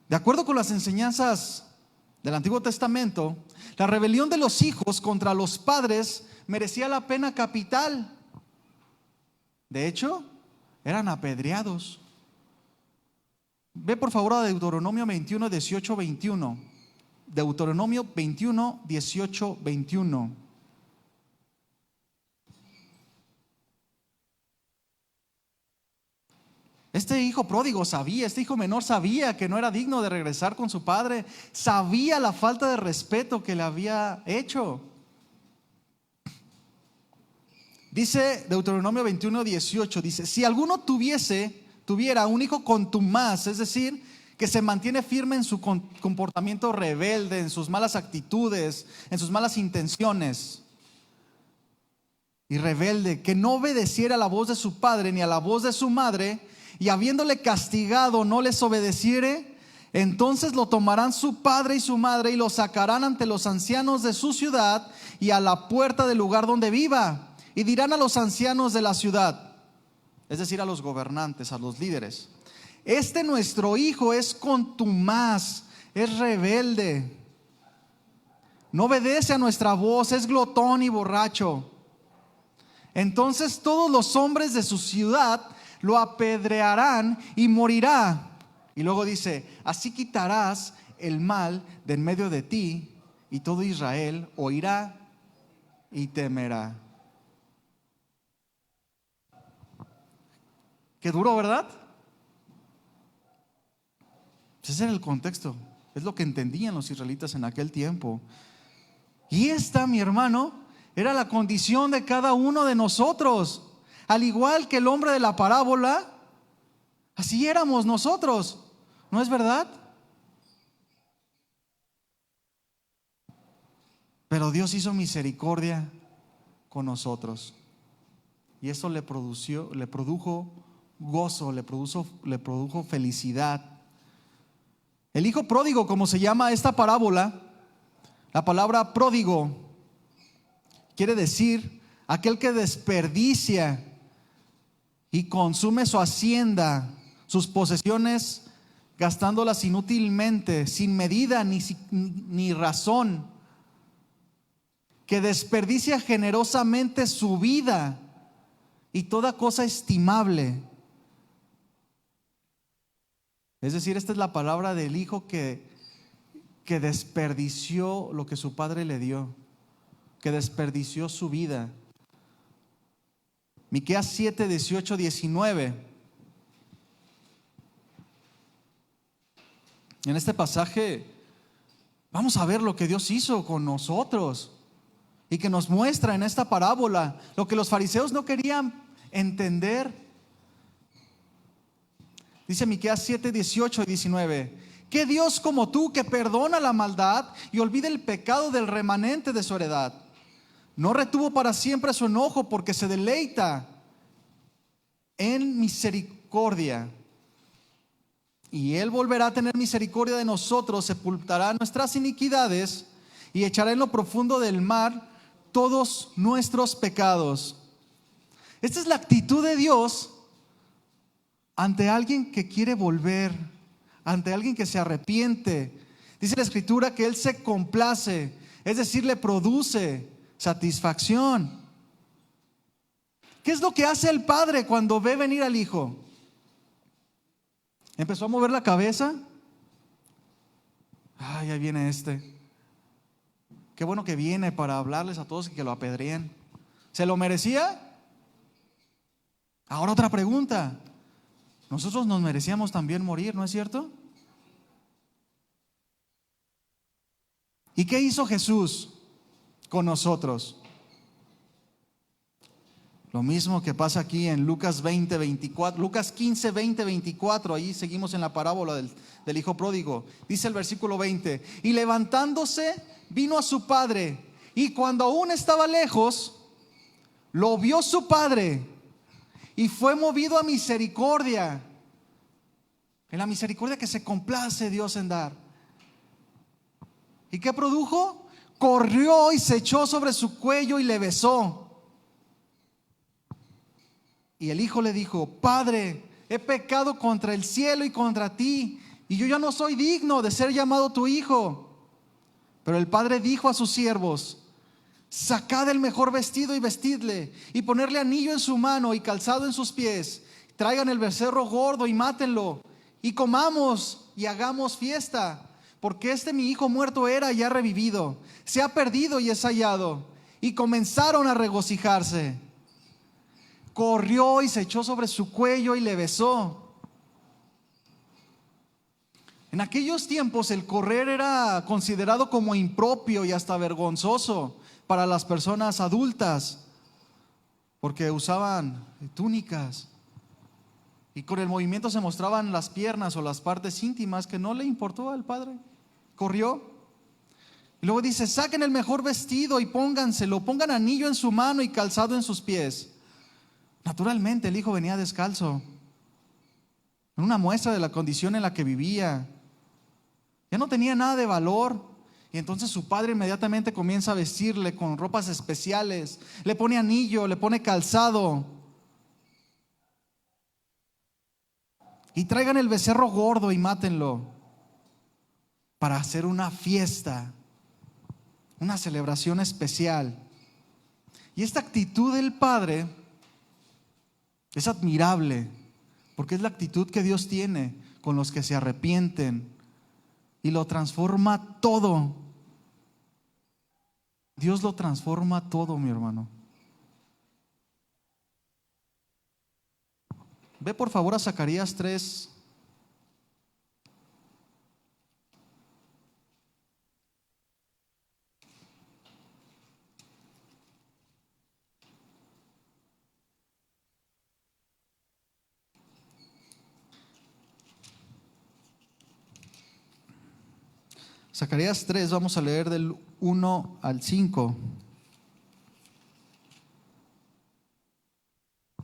De acuerdo con las enseñanzas del Antiguo Testamento, la rebelión de los hijos contra los padres merecía la pena capital. De hecho, eran apedreados. Ve por favor a Deuteronomio 21, 18, 21. Deuteronomio 21, 18, 21. Este hijo pródigo este hijo menor sabía que no era digno de regresar con su padre. Sabía la falta de respeto que le había hecho. Dice Deuteronomio 21, 18, dice: si alguno tuviera un hijo contumaz, es decir, que se mantiene firme en su comportamiento rebelde, en sus malas actitudes, en sus malas intenciones, y rebelde, que no obedeciera a la voz de su padre ni a la voz de su madre, y habiéndole castigado no les obedeciere, entonces lo tomarán su padre y su madre y lo sacarán ante los ancianos de su ciudad y a la puerta del lugar donde viva, y dirán a los ancianos de la ciudad, es decir, a los gobernantes, a los líderes: nuestro hijo es contumaz, es rebelde, no obedece a nuestra voz, es glotón y borracho. Entonces todos los hombres de su ciudad lo apedrearán y morirá. Y luego dice: así quitarás el mal de en medio de ti, y todo Israel oirá y temerá. Qué duro, ¿verdad? Ese era el contexto, es lo que entendían los israelitas en aquel tiempo. Y esta, mi hermano, era la condición de cada uno de nosotros. Al igual que el hombre de la parábola, así éramos nosotros, ¿no es verdad? Pero Dios hizo misericordia con nosotros, y eso le produjo gozo, le produjo felicidad. El hijo pródigo, como se llama esta parábola, la palabra pródigo quiere decir aquel que desperdicia y consume su hacienda, sus posesiones, gastándolas inútilmente, sin medida ni razón, que desperdicia generosamente su vida y toda cosa estimable. Es decir, esta es la palabra del hijo que desperdició lo que su padre le dio, que desperdició su vida. Miqueas 7, 18, 19. En este pasaje vamos a ver lo que Dios hizo con nosotros y que nos muestra en esta parábola lo que los fariseos no querían entender. Dice Miqueas 7, 18 y 19: ¿Qué Dios como tú que perdona la maldad y olvida el pecado del remanente de su heredad? No retuvo para siempre su enojo porque se deleita en misericordia. Y Él volverá a tener misericordia de nosotros, sepultará nuestras iniquidades y echará en lo profundo del mar todos nuestros pecados. Esta es la actitud de Dios ante alguien que quiere volver, ante alguien que se arrepiente. Dice la Escritura que Él se complace, es decir, le produce satisfacción. ¿Qué es lo que hace el padre cuando ve venir al hijo? Empezó a mover la cabeza. Ay, ahí viene este. Qué bueno que viene para hablarles a todos y que lo apedreen. ¿Se lo merecía? Ahora otra pregunta. Nosotros nos merecíamos también morir, ¿no es cierto? ¿Y qué hizo Jesús con nosotros? Lo mismo que pasa aquí en Lucas 20, 24, Lucas 15, 20, 24. Ahí seguimos en la parábola del hijo pródigo. Dice el versículo 20: y levantándose vino a su padre, y cuando aún estaba lejos, lo vio su padre, y fue movido a misericordia. En la misericordia que se complace Dios en dar. ¿Y qué produjo? Corrió y se echó sobre su cuello y le besó. Y el hijo le dijo: Padre, he pecado contra el cielo y contra ti, y yo ya no soy digno de ser llamado tu hijo. Pero el padre dijo a sus siervos: sacad el mejor vestido y vestidle, y ponerle anillo en su mano y calzado en sus pies. Traigan el becerro gordo y mátenlo, y comamos y hagamos fiesta, porque mi hijo muerto era y ha revivido, se ha perdido y es hallado. Y comenzaron a regocijarse. Corrió y se echó sobre su cuello y le besó. En aquellos tiempos el correr era considerado como impropio y hasta vergonzoso para las personas adultas, porque usaban túnicas y con el movimiento se mostraban las piernas o las partes íntimas, que no le importó al padre. Corrió. Y luego dice: saquen el mejor vestido y pónganselo, pongan anillo en su mano y calzado en sus pies. Naturalmente el hijo venía descalzo, en una muestra de la condición en la que vivía. Ya no tenía nada de valor. Y entonces su padre inmediatamente comienza a vestirle con ropas especiales, le pone anillo, le pone calzado. Y traigan el becerro gordo y mátenlo, para hacer una fiesta, una celebración especial. Y esta actitud del padre es admirable, porque es la actitud que Dios tiene con los que se arrepienten, y lo transforma todo. Dios lo transforma todo, mi hermano. Ve por favor a Zacarías 3. Zacarías 3, vamos a leer del 1 al 5.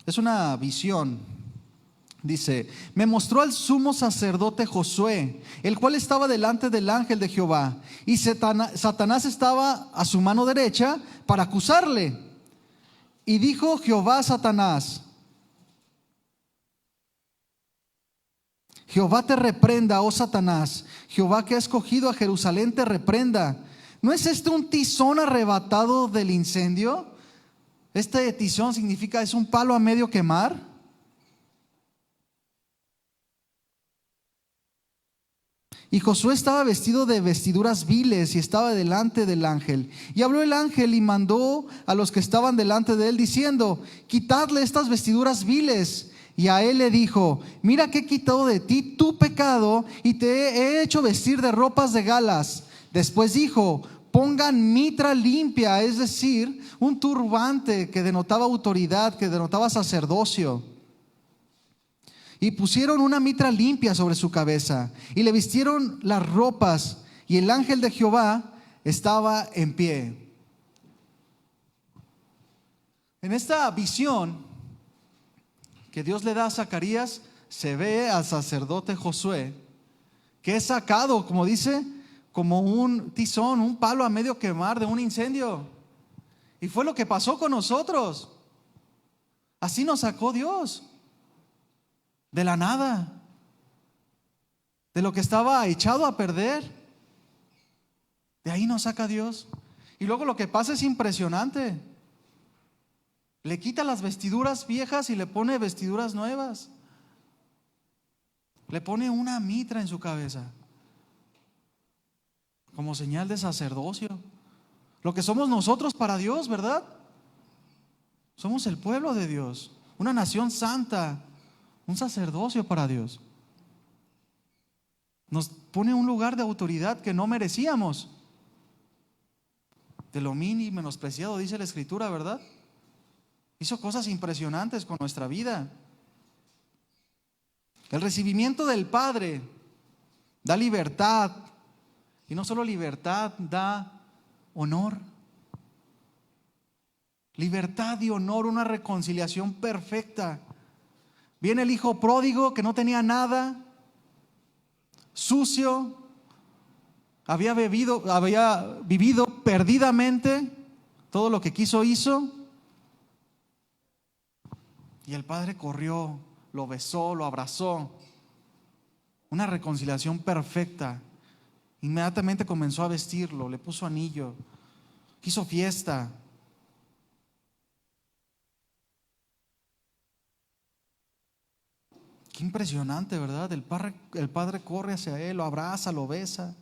Es una visión. Dice: me mostró al sumo sacerdote Josué, el cual estaba delante del ángel de Jehová, y Satanás estaba a su mano derecha para acusarle. Y dijo Jehová a Satanás: Jehová te reprenda, oh Satanás. Jehová que ha escogido a Jerusalén te reprenda. ¿No es este un tizón arrebatado del incendio? Este tizón significa, es un palo a medio quemar. Y Josué estaba vestido de vestiduras viles y estaba delante del ángel. Y habló el ángel y mandó a los que estaban delante de él diciendo: quitadle estas vestiduras viles. Y a él le dijo: mira que he quitado de ti tu pecado y te he hecho vestir de ropas de galas. Después dijo: pongan mitra limpia, es decir, un turbante que denotaba autoridad, que denotaba sacerdocio. y pusieron una mitra limpia sobre su cabeza y le vistieron las ropas, y el ángel de Jehová estaba en pie. En esta visión que Dios le da a Zacarías, se ve al sacerdote Josué, que es sacado, como dice, como un tizón, un palo a medio quemar de un incendio. Y fue lo que pasó con nosotros. Así nos sacó Dios de la nada, de lo que estaba echado a perder. De ahí nos saca Dios. Y luego lo que pasa es impresionante. Le quita las vestiduras viejas y le pone vestiduras nuevas. Le pone una mitra en su cabeza como señal de sacerdocio. Lo que somos nosotros para Dios, ¿verdad? Somos el pueblo de Dios, una nación santa, un sacerdocio para Dios. Nos pone en un lugar de autoridad que no merecíamos. De lo mínimo y menospreciado, dice la Escritura, ¿verdad? Hizo cosas impresionantes con nuestra vida. El recibimiento del Padre da libertad, y no solo libertad, da honor. Libertad y honor, una reconciliación perfecta. Viene el hijo pródigo que no tenía nada, sucio, había vivido perdidamente, todo lo que quiso hizo, y el padre corrió, lo besó, lo abrazó. Una reconciliación perfecta. Inmediatamente comenzó a vestirlo, le puso anillo, hizo fiesta. Qué impresionante, ¿verdad? El padre corre hacia él, lo abraza, lo besa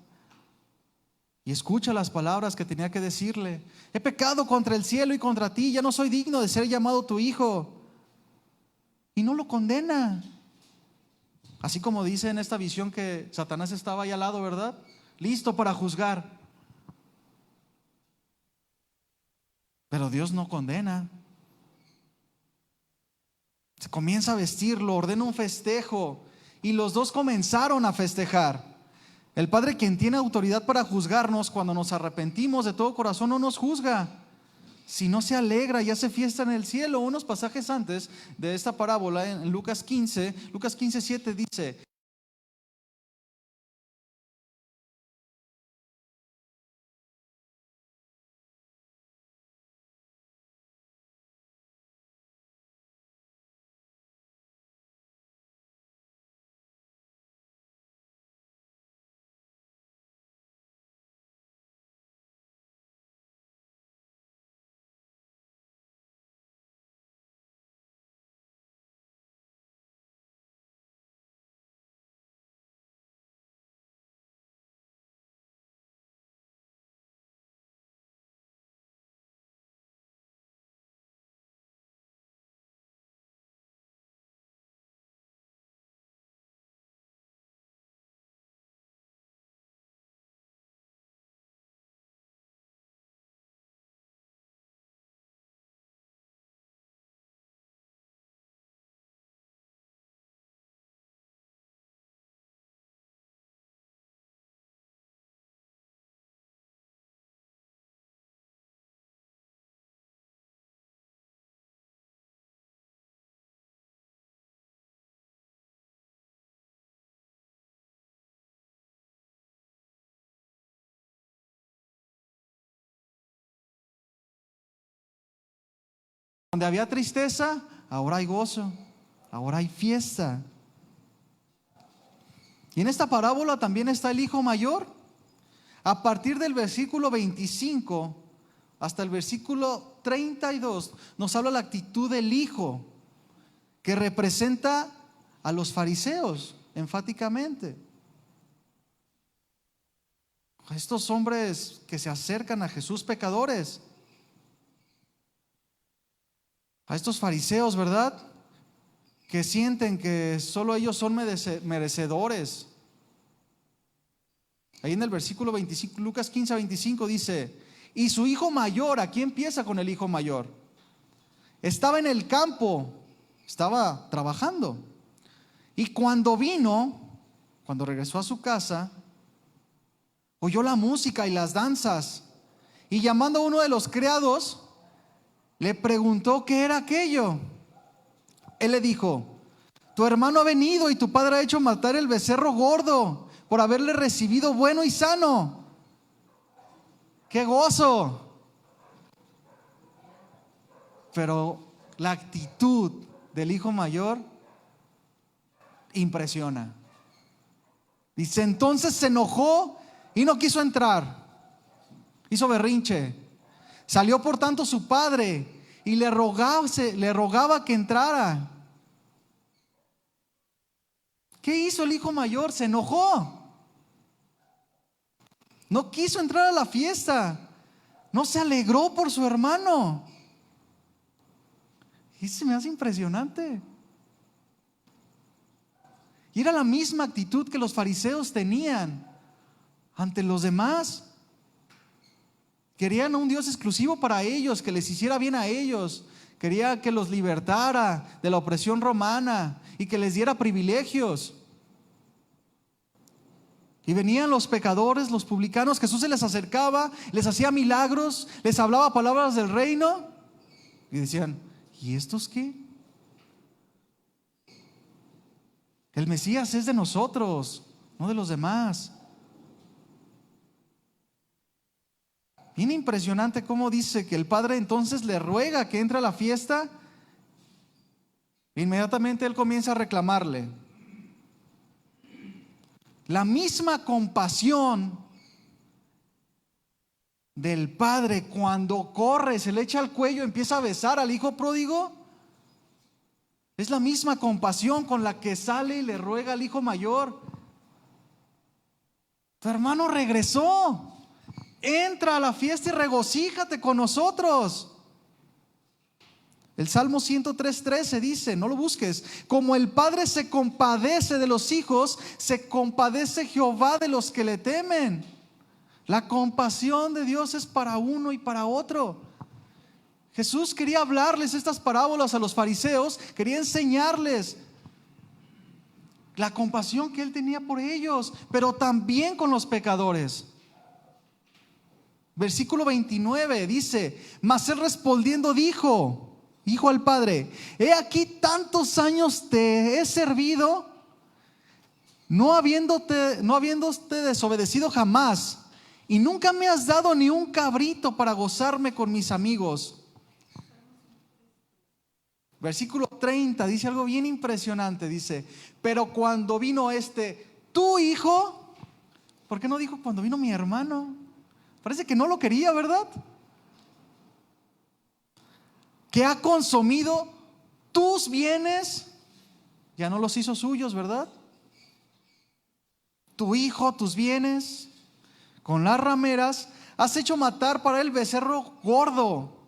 y escucha las palabras que tenía que decirle. He pecado contra el cielo y contra ti, ya no soy digno de ser llamado tu hijo. Y no lo condena. Así como dice en esta visión que Satanás estaba ahí al lado, ¿verdad? Listo para juzgar. Pero Dios no condena. Se comienza a vestirlo, ordena un festejo, y los dos comenzaron a festejar. El Padre, quien tiene autoridad para juzgarnos, cuando nos arrepentimos de todo corazón, no nos juzga, sino se alegra y hace fiesta en el cielo. Unos pasajes antes de esta parábola, en Lucas 15:7 dice: donde había tristeza, ahora hay gozo, ahora hay fiesta. Y en esta parábola también está el hijo mayor. A partir del versículo 25 hasta el versículo 32 nos habla la actitud del hijo, que representa a los fariseos enfáticamente. Estos hombres que se acercan a Jesús pecadores, a estos fariseos, ¿verdad?, que sienten que solo ellos son merecedores. Ahí en el versículo 25, Lucas 15:25 dice: y su hijo mayor, aquí empieza con el hijo mayor, estaba en el campo, estaba trabajando, Y cuando regresó a su casa, oyó la música y las danzas, y llamando a uno de los criados, le preguntó qué era aquello. Él le dijo: tu hermano ha venido y tu padre ha hecho matar el becerro gordo por haberle recibido bueno y sano. ¡Qué gozo! Pero la actitud del hijo mayor impresiona. Dice: entonces se enojó y no quiso entrar. Hizo berrinche. Salió por tanto su padre y le rogaba que entrara. ¿Qué hizo el hijo mayor? Se enojó. No quiso entrar a la fiesta. No se alegró por su hermano. Y se me hace impresionante. Y era la misma actitud que los fariseos tenían ante los demás. Querían un Dios exclusivo para ellos, que les hiciera bien a ellos. Quería que los libertara de la opresión romana y que les diera privilegios. Y venían los pecadores, los publicanos. Jesús se les acercaba, les hacía milagros, les hablaba palabras del reino. Y decían: ¿y estos qué? El Mesías es de nosotros, no de los demás. Bien impresionante cómo dice que el padre entonces le ruega que entre a la fiesta. Inmediatamente él comienza a reclamarle. La misma compasión del padre cuando corre, se le echa al cuello, empieza a besar al hijo pródigo. Es la misma compasión con la que sale y le ruega al hijo mayor: tu hermano regresó. Entra a la fiesta y regocíjate con nosotros. El Salmo 103:13 dice, no lo busques: como el Padre se compadece de los hijos, se compadece Jehová de los que le temen. La compasión de Dios es para uno y para otro. Jesús quería hablarles estas parábolas a los fariseos, quería enseñarles la compasión que Él tenía por ellos, pero también con los pecadores. Versículo 29 dice: mas él respondiendo dijo al padre: he aquí tantos años te he servido, no habiéndote desobedecido jamás, y nunca me has dado ni un cabrito para gozarme con mis amigos. Versículo 30 dice algo bien impresionante. Dice: pero cuando vino tu hijo, ¿por qué no dijo cuando vino mi hermano? Parece que no lo quería, ¿verdad? Que ha consumido tus bienes, ya no los hizo suyos, ¿verdad? Tu hijo, tus bienes, con las rameras has hecho matar para el becerro gordo.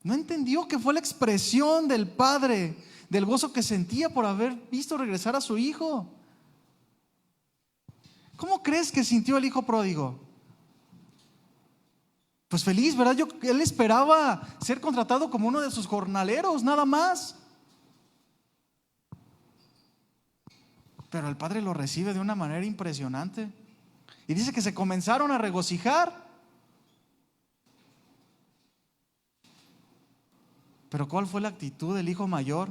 No entendió que fue la expresión del padre, del gozo que sentía por haber visto regresar a su hijo. ¿Cómo crees que sintió el hijo pródigo? Pues feliz, ¿verdad? Él esperaba ser contratado como uno de sus jornaleros, nada más. Pero el padre lo recibe de una manera impresionante. Y dice que se comenzaron a regocijar. Pero ¿cuál fue la actitud del hijo mayor?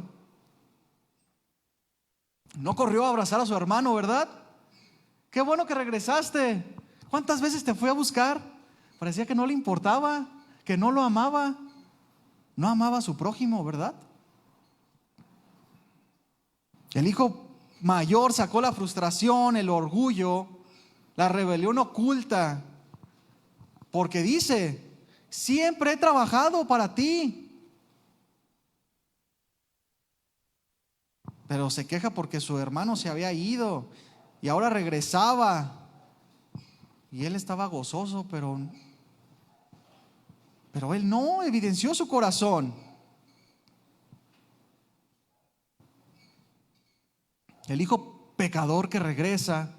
No corrió a abrazar a su hermano, ¿verdad? Qué bueno que regresaste. ¿Cuántas veces te fui a buscar? Parecía que no le importaba, que no lo amaba. No amaba a su prójimo, ¿verdad? El hijo mayor sacó la frustración, el orgullo, la rebelión oculta, porque dice: siempre he trabajado para ti. Pero se queja porque su hermano se había ido y ahora regresaba, y él estaba gozoso, pero él no evidenció su corazón. El hijo pecador que regresa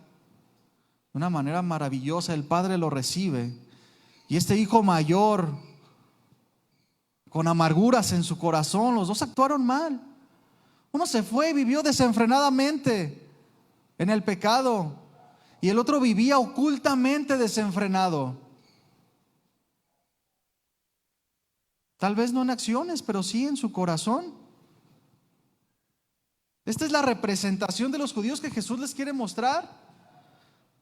de una manera maravillosa, el padre lo recibe. Y este hijo mayor, con amarguras en su corazón, los dos actuaron mal. Uno se fue y vivió desenfrenadamente en el pecado, y el otro vivía ocultamente desenfrenado. Tal vez no en acciones, pero sí en su corazón. Esta es la representación de los judíos que Jesús les quiere mostrar.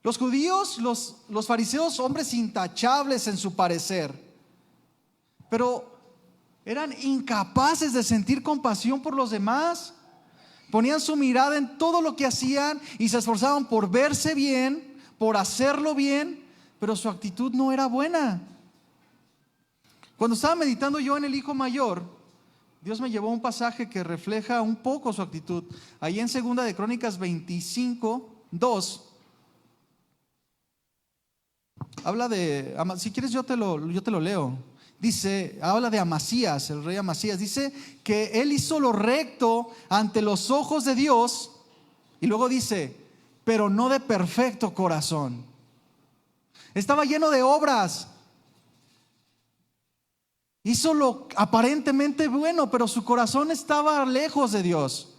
Los judíos, los fariseos, hombres intachables en su parecer, pero eran incapaces de sentir compasión por los demás. Ponían su mirada en todo lo que hacían y se esforzaban por verse bien, por hacerlo bien, pero su actitud no era buena. Cuando estaba meditando yo en el hijo mayor, Dios me llevó a un pasaje que refleja un poco su actitud. Ahí en 2 de Crónicas 25:2 habla de, si quieres yo te lo leo. Dice, habla de Amasías, el rey Amasías. Dice que él hizo lo recto ante los ojos de Dios. Y luego dice, pero no de perfecto corazón. Estaba lleno de obras. Hizo lo aparentemente bueno, pero su corazón estaba lejos de Dios.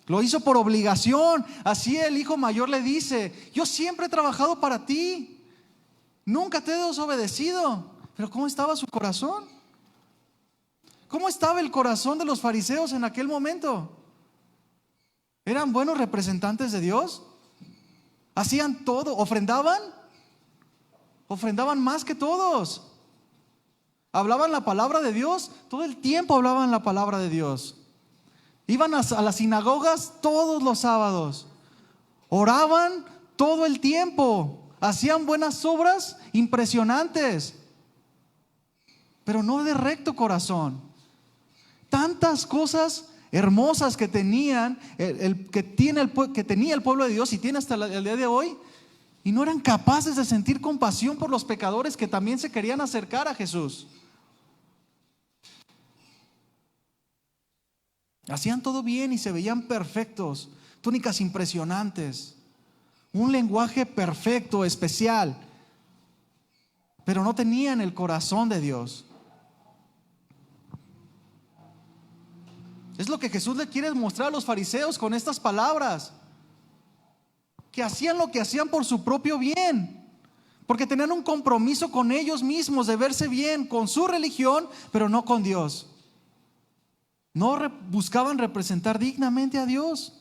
Lo hizo por obligación. Así el hijo mayor le dice, yo siempre he trabajado para ti. Nunca te he desobedecido. Pero ¿cómo estaba su corazón? ¿Cómo estaba el corazón de los fariseos en aquel momento? ¿Eran buenos representantes de Dios? ¿Hacían todo? ¿Ofrendaban? Ofrendaban más que todos. ¿Hablaban la palabra de Dios? Todo el tiempo hablaban la palabra de Dios. Iban a las sinagogas todos los sábados. Oraban todo el tiempo. Hacían buenas obras impresionantes, pero no de recto corazón. Tantas cosas hermosas que tenían, que tenía el pueblo de Dios y tiene hasta el día de hoy, y no eran capaces de sentir compasión por los pecadores que también se querían acercar a Jesús. Hacían todo bien y se veían perfectos, túnicas impresionantes, un lenguaje perfecto, especial, pero no tenían el corazón de Dios. Es lo que Jesús le quiere mostrar a los fariseos con estas palabras, que hacían lo que hacían por su propio bien, porque tenían un compromiso con ellos mismos de verse bien con su religión, pero no con Dios. No buscaban representar dignamente a Dios.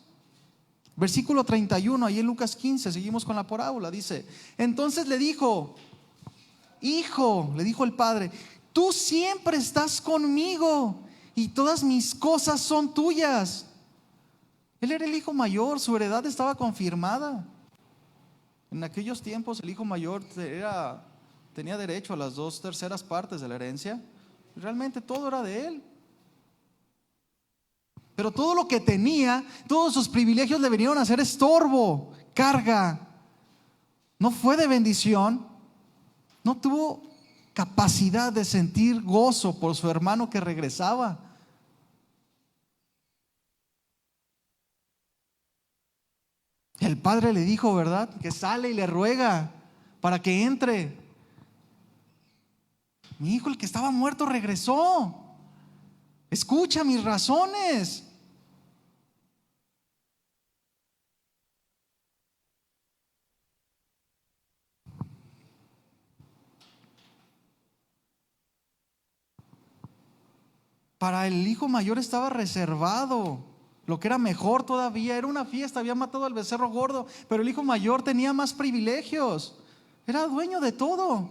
Versículo 31, ahí en Lucas 15, seguimos con la parábola, dice, entonces le dijo, hijo, le dijo el padre, tú siempre estás conmigo y todas mis cosas son tuyas. Él era el hijo mayor, su heredad estaba confirmada. En aquellos tiempos el hijo mayor tenía derecho a las 2/3 partes de la herencia. Realmente todo era de él. Pero todo lo que tenía, todos sus privilegios le vinieron a ser estorbo, carga. No fue de bendición. No tuvo capacidad de sentir gozo por su hermano que regresaba. El padre le dijo, ¿verdad?, que sale y le ruega para que entre. Mi hijo, el que estaba muerto, regresó. Escucha mis razones. Para el hijo mayor estaba reservado lo que era mejor todavía. Era una fiesta, había matado al becerro gordo, pero el hijo mayor tenía más privilegios. Era dueño de todo.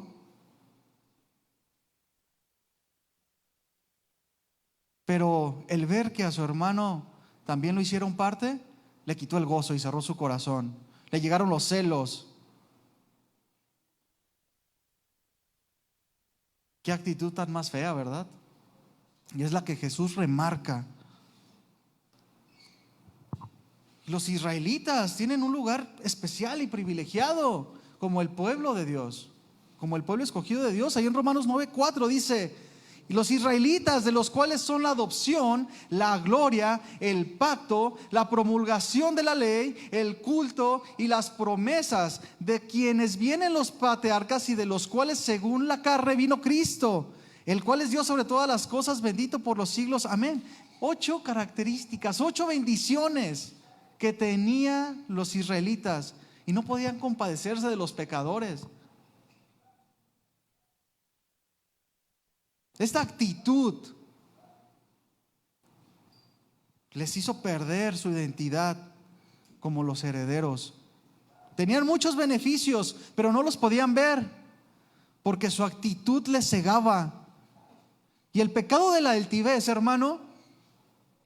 Pero el ver que a su hermano también lo hicieron parte, le quitó el gozo y cerró su corazón. Le llegaron los celos. Qué actitud tan más fea, ¿verdad? Y es la que Jesús remarca. Los israelitas tienen un lugar especial y privilegiado como el pueblo de Dios, como el pueblo escogido de Dios. Ahí en Romanos 9:4 dice, y los israelitas, de los cuales son la adopción, la gloria, el pacto, la promulgación de la ley, el culto y las promesas, de quienes vienen los patriarcas y de los cuales según la carne vino Cristo, el cual es Dios sobre todas las cosas, bendito por los siglos, amén. 8 características, 8 bendiciones que tenían los israelitas y no podían compadecerse de los pecadores. Esta actitud les hizo perder su identidad como los herederos. Tenían muchos beneficios, pero no los podían ver porque su actitud les cegaba. Y el pecado de la altivez, hermano,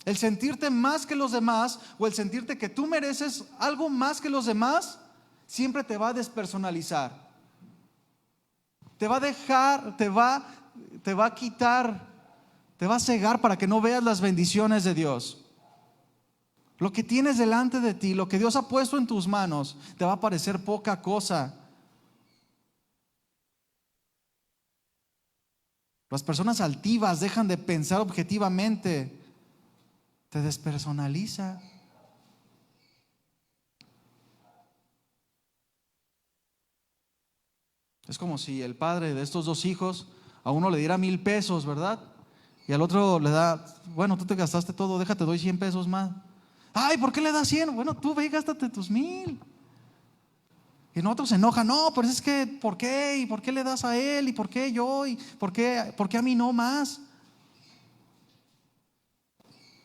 el sentirte más que los demás o el sentirte que tú mereces algo más que los demás, siempre te va a despersonalizar. Te va a dejar, te va a quitar, te va a cegar para que no veas las bendiciones de Dios. Lo que tienes delante de ti, lo que Dios ha puesto en tus manos, te va a parecer poca cosa. Las personas altivas dejan de pensar objetivamente, te despersonaliza. Es como si el padre de estos 2 hijos a uno le diera 1,000 pesos, ¿verdad? Y al otro le da, bueno, tú te gastaste todo, déjate, doy 100 pesos más. Ay, ¿por qué le das 100? Bueno, tú ve y gástate tus 1,000. Y nosotros se enojan, no, pero es que, ¿por qué? ¿Y por qué le das a él? ¿Y por qué yo? ¿Y por qué a mí no más?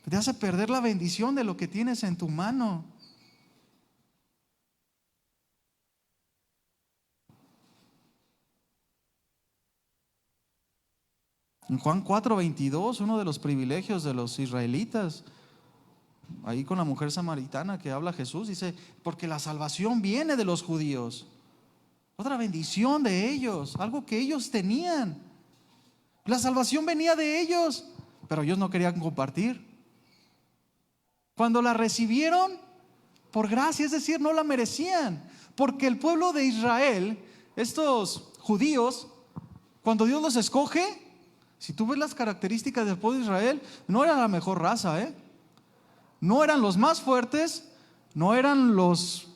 Te hace perder la bendición de lo que tienes en tu mano. En Juan 4:22, uno de los privilegios de los israelitas, ahí con la mujer samaritana que habla Jesús, dice, porque la salvación viene de los judíos. Otra bendición de ellos, algo que ellos tenían. La salvación venía de ellos, pero ellos no querían compartir. Cuando la recibieron por gracia, es decir, no la merecían, porque el pueblo de Israel, estos judíos, cuando Dios los escoge, si tú ves las características del pueblo de Israel, no era la mejor raza, no eran los más fuertes, no eran los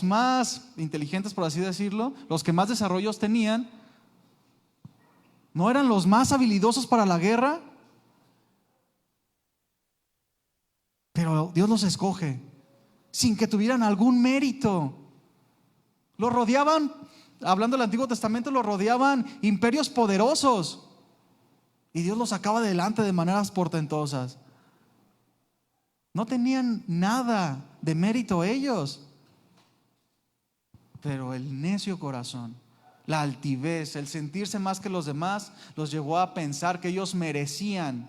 más inteligentes, por así decirlo, los que más desarrollos tenían, no eran los más habilidosos para la guerra, pero Dios los escoge sin que tuvieran algún mérito. Los rodeaban, hablando del Antiguo Testamento, los rodeaban imperios poderosos y Dios los sacaba adelante de maneras portentosas. No tenían nada de mérito ellos, pero el necio corazón, la altivez, el sentirse más que los demás, los llevó a pensar que ellos merecían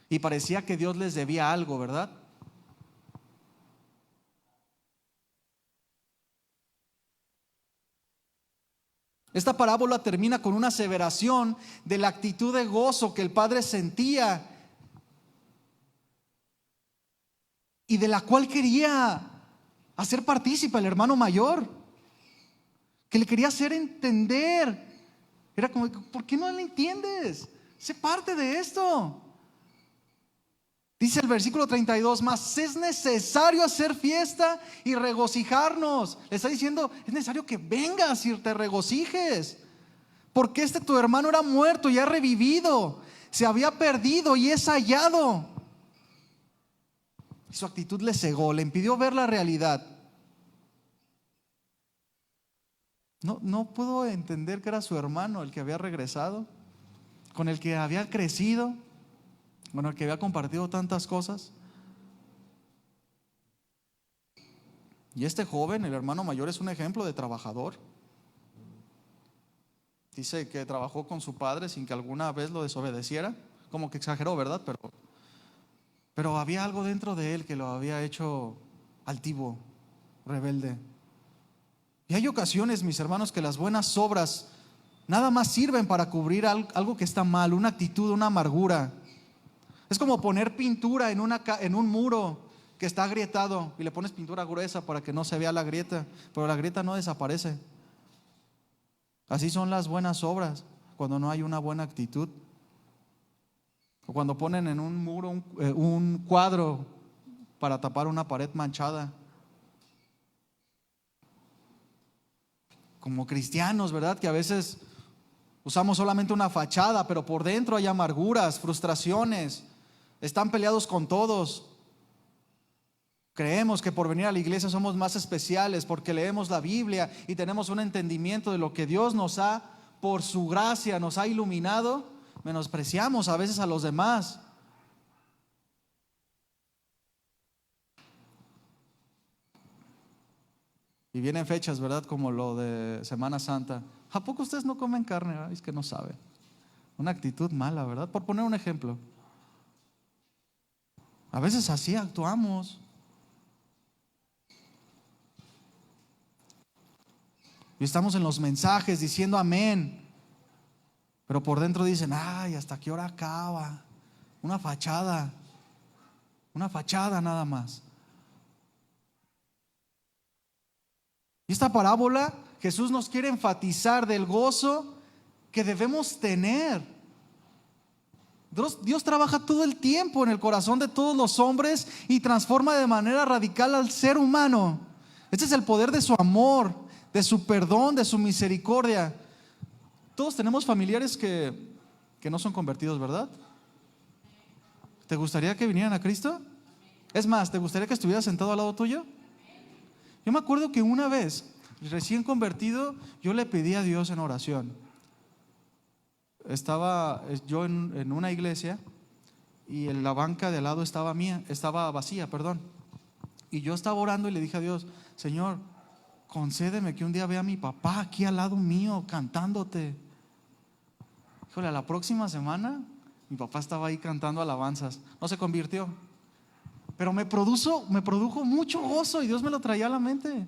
y parecía que Dios les debía algo, ¿verdad? Esta parábola termina con una aseveración de la actitud de gozo que el padre sentía y de la cual quería hacer partícipe al hermano mayor, que le quería hacer entender. Era como, ¿por qué no le entiendes? Sé parte de esto. Dice el versículo 32, mas es necesario hacer fiesta y regocijarnos. Le está diciendo, es necesario que vengas y te regocijes, porque tu hermano era muerto y ha revivido, se había perdido y es hallado. Y su actitud le cegó, le impidió ver la realidad. No pudo entender que era su hermano el que había regresado, con el que había crecido, con el que había compartido tantas cosas. Y este joven, el hermano mayor, es un ejemplo de trabajador. Dice que trabajó con su padre sin que alguna vez lo desobedeciera. Como que exageró, ¿verdad? Pero había algo dentro de él que lo había hecho altivo, rebelde. Y hay ocasiones, mis hermanos, que las buenas obras nada más sirven para cubrir algo que está mal, una actitud, una amargura. Es como poner pintura en un muro que está agrietado y le pones pintura gruesa para que no se vea la grieta, pero la grieta no desaparece. Así son las buenas obras cuando no hay una buena actitud. O cuando ponen en un muro un cuadro para tapar una pared manchada. Como cristianos, ¿verdad? Que a veces usamos solamente una fachada, pero por dentro hay amarguras, frustraciones, están peleados con todos. Creemos que por venir a la iglesia somos más especiales porque leemos la Biblia y tenemos un entendimiento de lo que Dios nos ha, por su gracia, nos ha iluminado. Menospreciamos a veces a los demás. Y vienen fechas, ¿verdad? Como lo de Semana Santa. ¿A poco ustedes no comen carne? Ay, es que no saben. Una actitud mala, ¿verdad? Por poner un ejemplo. A veces así actuamos. Y estamos en los mensajes diciendo amén. Pero por dentro dicen, ay, ¿hasta qué hora acaba? Una fachada nada más. Y esta parábola, Jesús nos quiere enfatizar del gozo que debemos tener. Dios trabaja todo el tiempo en el corazón de todos los hombres y transforma de manera radical al ser humano. Este es el poder de su amor, de su perdón, de su misericordia. Todos tenemos familiares que no son convertidos, ¿verdad? ¿Te gustaría que vinieran a Cristo? Es más, ¿te gustaría que estuviera sentado al lado tuyo? Yo me acuerdo que una vez, recién convertido, yo le pedí a Dios en oración. Estaba yo en una iglesia y en la banca de al lado estaba vacía, perdón. Y yo estaba orando y le dije a Dios, Señor, concédeme que un día vea a mi papá aquí al lado mío cantándote. Híjole, a la próxima semana mi papá estaba ahí cantando alabanzas. No se convirtió, pero me produjo mucho gozo y Dios me lo traía a la mente.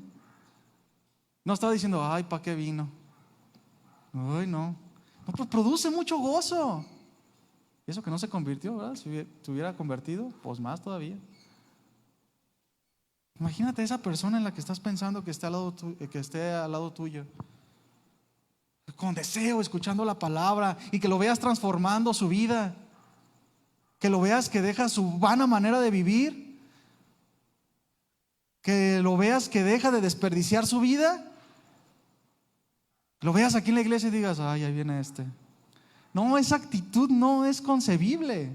No estaba diciendo, ay, ¿para qué vino? Ay, no. No, pues produce mucho gozo. Y eso que no se convirtió, ¿verdad? Si se hubiera convertido, pues más todavía. Imagínate esa persona en la que estás pensando que esté al lado tuyo, con deseo, escuchando la palabra, y que lo veas transformando su vida, que lo veas que deja su vana manera de vivir, que lo veas que deja de desperdiciar su vida, lo veas aquí en la iglesia y digas, ay, ahí viene este. No, esa actitud no es concebible.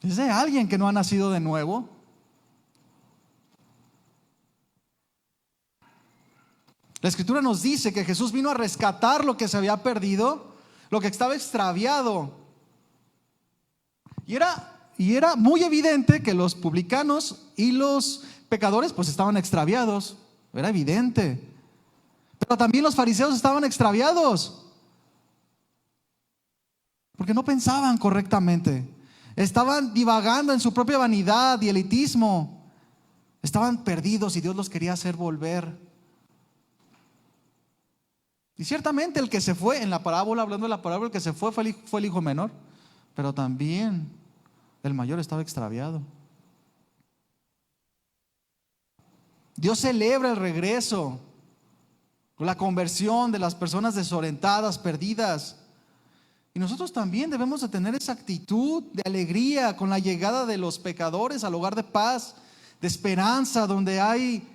Es de alguien que no ha nacido de nuevo. La Escritura nos dice que Jesús vino a rescatar lo que se había perdido, lo que estaba extraviado. Y era muy evidente que los publicanos y los pecadores pues estaban extraviados. Era evidente. Pero también los fariseos estaban extraviados, porque no pensaban correctamente. Estaban divagando en su propia vanidad y elitismo. Estaban perdidos y Dios los quería hacer volver. Y ciertamente el que se fue, en la parábola, hablando de la parábola, el que se fue el hijo menor, pero también el mayor estaba extraviado. Dios celebra el regreso, la conversión de las personas desorientadas, perdidas. Y nosotros también debemos de tener esa actitud de alegría con la llegada de los pecadores al hogar de paz, de esperanza, donde hay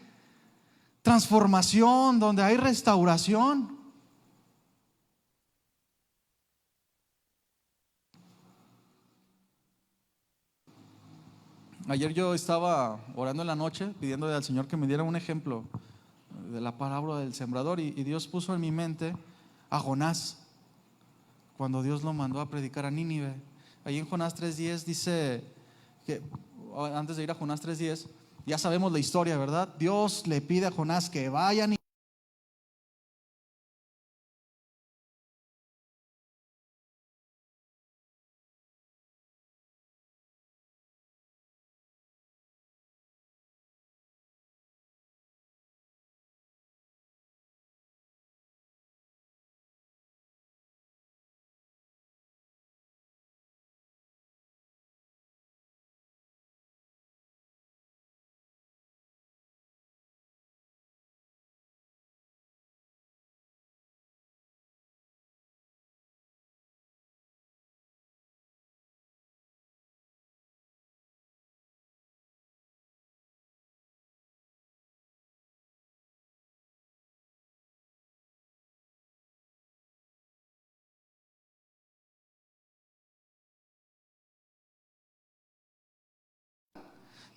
transformación, donde hay restauración. Ayer yo estaba orando en la noche, pidiéndole al Señor que me diera un ejemplo de la parábola del sembrador, y Dios puso en mi mente a Jonás, cuando Dios lo mandó a predicar a Nínive. Ahí en Jonás 3:10 dice que, antes de ir a Jonás 3:10, ya sabemos la historia, ¿verdad? Dios le pide a Jonás que vaya a Nínive.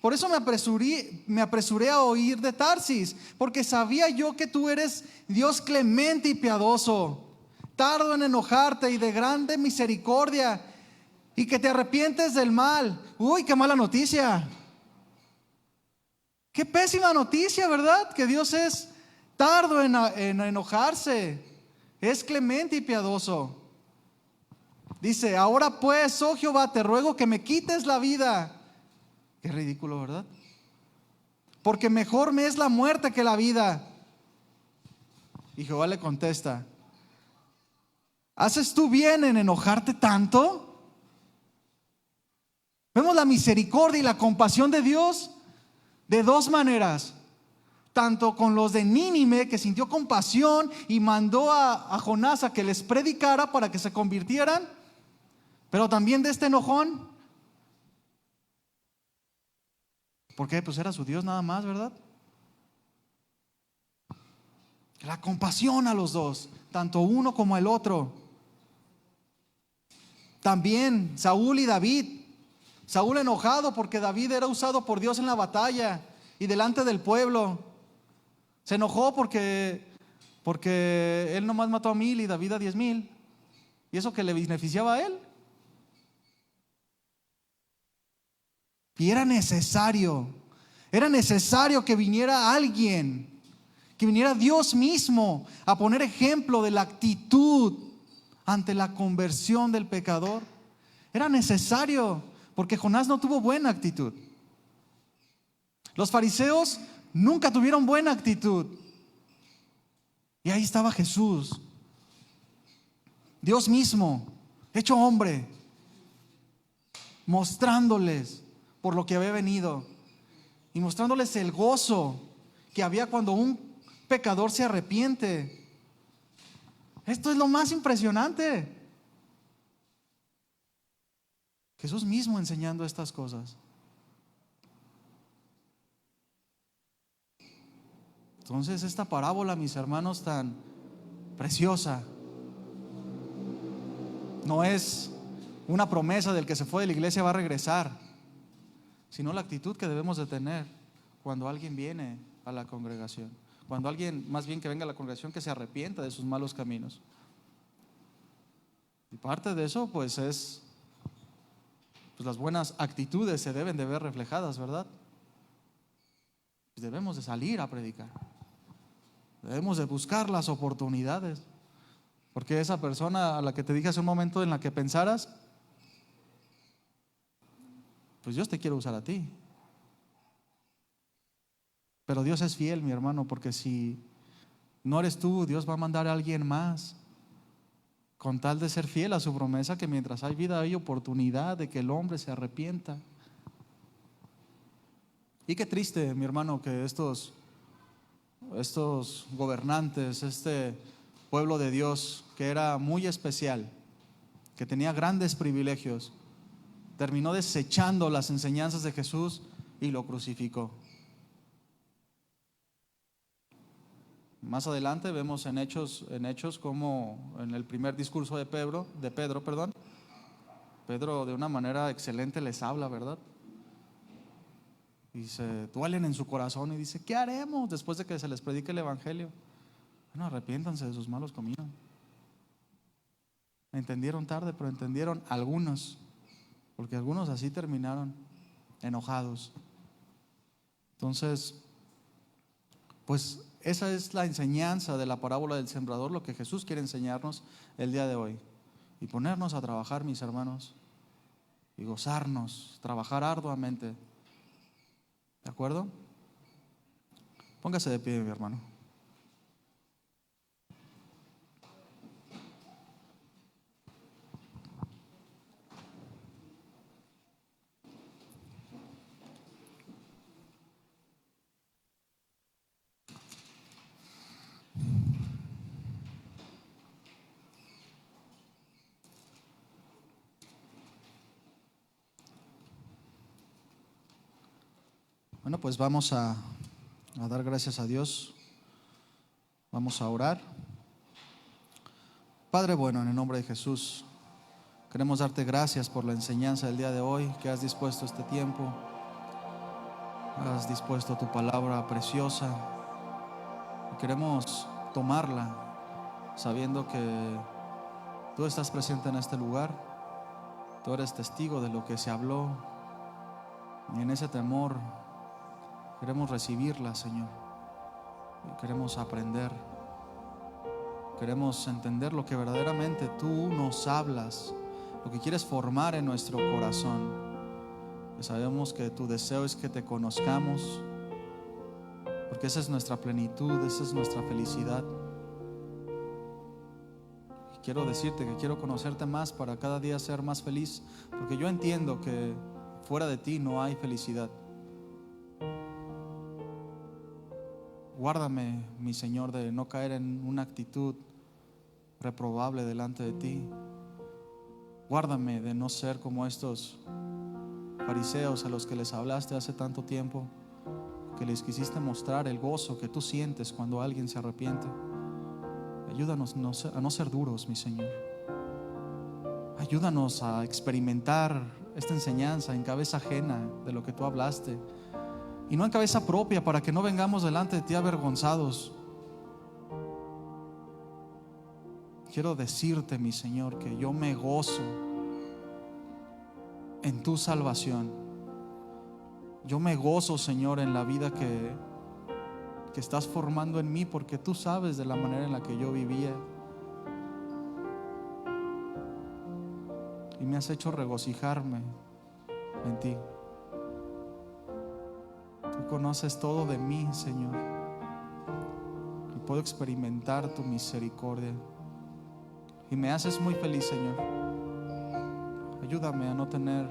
Por eso me apresuré a huir de Tarsis, porque sabía yo que tú eres Dios clemente y piadoso, tardo en enojarte y de grande misericordia, y que te arrepientes del mal. Uy, qué mala noticia. Qué pésima noticia, ¿verdad? Que Dios es tardo en enojarse, es clemente y piadoso. Dice, ahora pues, oh Jehová, te ruego que me quites la vida. Qué ridículo, ¿verdad? Porque mejor me es la muerte que la vida. Y Jehová le contesta, ¿haces tú bien en enojarte tanto? Vemos la misericordia y la compasión de Dios de dos maneras. Tanto con los de Nínive, que sintió compasión y mandó a Jonás a que les predicara para que se convirtieran, pero también de este enojón. Porque pues era su Dios nada más, ¿verdad? La compasión a los dos, tanto uno como el otro. También Saúl y David. Saúl enojado porque David era usado por Dios en la batalla y delante del pueblo. Se enojó porque él nomás mató a 1000 y David a 10,000. Y eso que le beneficiaba a él. Y era necesario que viniera alguien, que viniera Dios mismo a poner ejemplo de la actitud ante la conversión del pecador. Era necesario, porque Jonás no tuvo buena actitud. Los fariseos nunca tuvieron buena actitud. Y ahí estaba Jesús, Dios mismo, hecho hombre, mostrándoles por lo que había venido y mostrándoles el gozo que había cuando un pecador se arrepiente. Esto es lo más impresionante. Jesús mismo enseñando estas cosas. Entonces esta parábola, mis hermanos, tan preciosa, no es una promesa del que se fue de la iglesia va a regresar, sino la actitud que debemos de tener cuando alguien viene a la congregación. Cuando alguien, más bien que venga a la congregación, que se arrepienta de sus malos caminos. Y parte de eso pues es, pues las buenas actitudes se deben de ver reflejadas, ¿verdad? Debemos de salir a predicar. Debemos de buscar las oportunidades. Porque esa persona a la que te dije hace un momento en la que pensaras, pues Dios te quiere usar a ti. Pero Dios es fiel, mi hermano, porque si no eres tú, Dios va a mandar a alguien más, con tal de ser fiel a su promesa, que mientras hay vida hay oportunidad de que el hombre se arrepienta. Y qué triste, mi hermano, que estos gobernantes, este pueblo de Dios, que era muy especial, que tenía grandes privilegios, terminó desechando las enseñanzas de Jesús y lo crucificó. Más adelante vemos en Hechos como en el primer discurso de Pedro, Pedro de una manera excelente les habla, ¿verdad? Y se duelen en su corazón y dice, ¿qué haremos después de que se les predique el evangelio? Bueno, arrepiéntanse de sus malos caminos. Entendieron tarde, pero entendieron algunos, porque algunos así terminaron enojados. Entonces, pues esa es la enseñanza de la parábola del sembrador, lo que Jesús quiere enseñarnos el día de hoy. Y ponernos a trabajar, mis hermanos, y gozarnos, trabajar arduamente. ¿De acuerdo? Póngase de pie, mi hermano. Bueno, pues vamos a dar gracias a Dios. Vamos a orar. Padre bueno, en el nombre de Jesús, queremos darte gracias por la enseñanza del día de hoy, que has dispuesto este tiempo. Has dispuesto tu palabra preciosa y queremos tomarla sabiendo que tú estás presente en este lugar. Tú eres testigo de lo que se habló y en ese temor queremos recibirla, Señor. Queremos aprender, queremos entender lo que verdaderamente tú nos hablas, lo que quieres formar en nuestro corazón. Que sabemos que tu deseo es que te conozcamos, porque esa es nuestra plenitud, esa es nuestra felicidad. Y quiero decirte que quiero conocerte más para cada día ser más feliz, porque yo entiendo que fuera de ti no hay felicidad. Guárdame, mi Señor, de no caer en una actitud reprobable delante de ti. Guárdame de no ser como estos fariseos a los que les hablaste hace tanto tiempo, que les quisiste mostrar el gozo que tú sientes cuando alguien se arrepiente. Ayúdanos a no ser duros, mi Señor. Ayúdanos a experimentar esta enseñanza en cabeza ajena de lo que tú hablaste y no en cabeza propia, para que no vengamos delante de ti avergonzados. Quiero decirte, mi Señor, que yo me gozo en tu salvación. Yo me gozo, Señor, en la vida que estás formando en mí, porque tú sabes de la manera en la que yo vivía y me has hecho regocijarme en ti. Tú conoces todo de mí, Señor, y puedo experimentar tu misericordia y me haces muy feliz, Señor. Ayúdame a no tener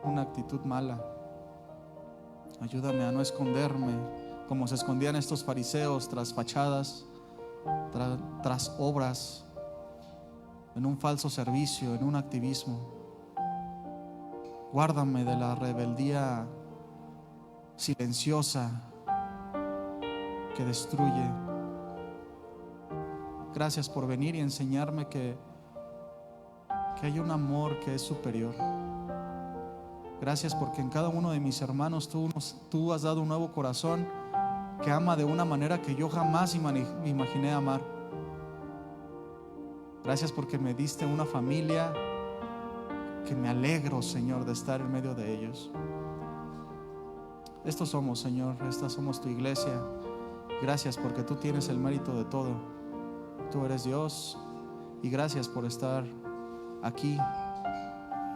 una actitud mala. Ayúdame a no esconderme como se escondían estos fariseos tras fachadas, tras obras, en un falso servicio, en un activismo. Guárdame de la rebeldía silenciosa que destruye. Gracias por venir y enseñarme que hay un amor que es superior. Gracias porque en cada uno de mis hermanos tú has dado un nuevo corazón que ama de una manera que yo jamás imaginé amar. Gracias porque me diste una familia que me alegro, Señor, de estar en medio de ellos. Estos somos, Señor, esta somos tu iglesia. Gracias porque tú tienes el mérito de todo. Tú eres Dios y gracias por estar aquí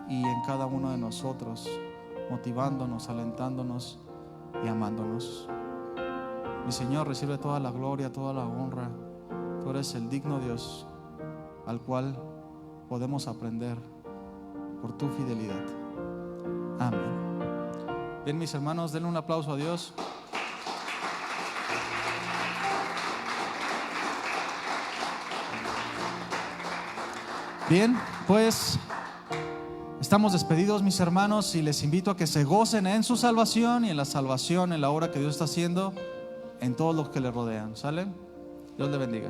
y en cada uno de nosotros, motivándonos, alentándonos y amándonos. Mi Señor, recibe toda la gloria, toda la honra. Tú eres el digno Dios al cual podemos aprender por tu fidelidad. Amén. Bien, mis hermanos, denle un aplauso a Dios. Bien, pues estamos despedidos, mis hermanos, y les invito a que se gocen en su salvación y en la salvación, en la obra que Dios está haciendo en todos los que le rodean. ¿Sale? Dios le bendiga.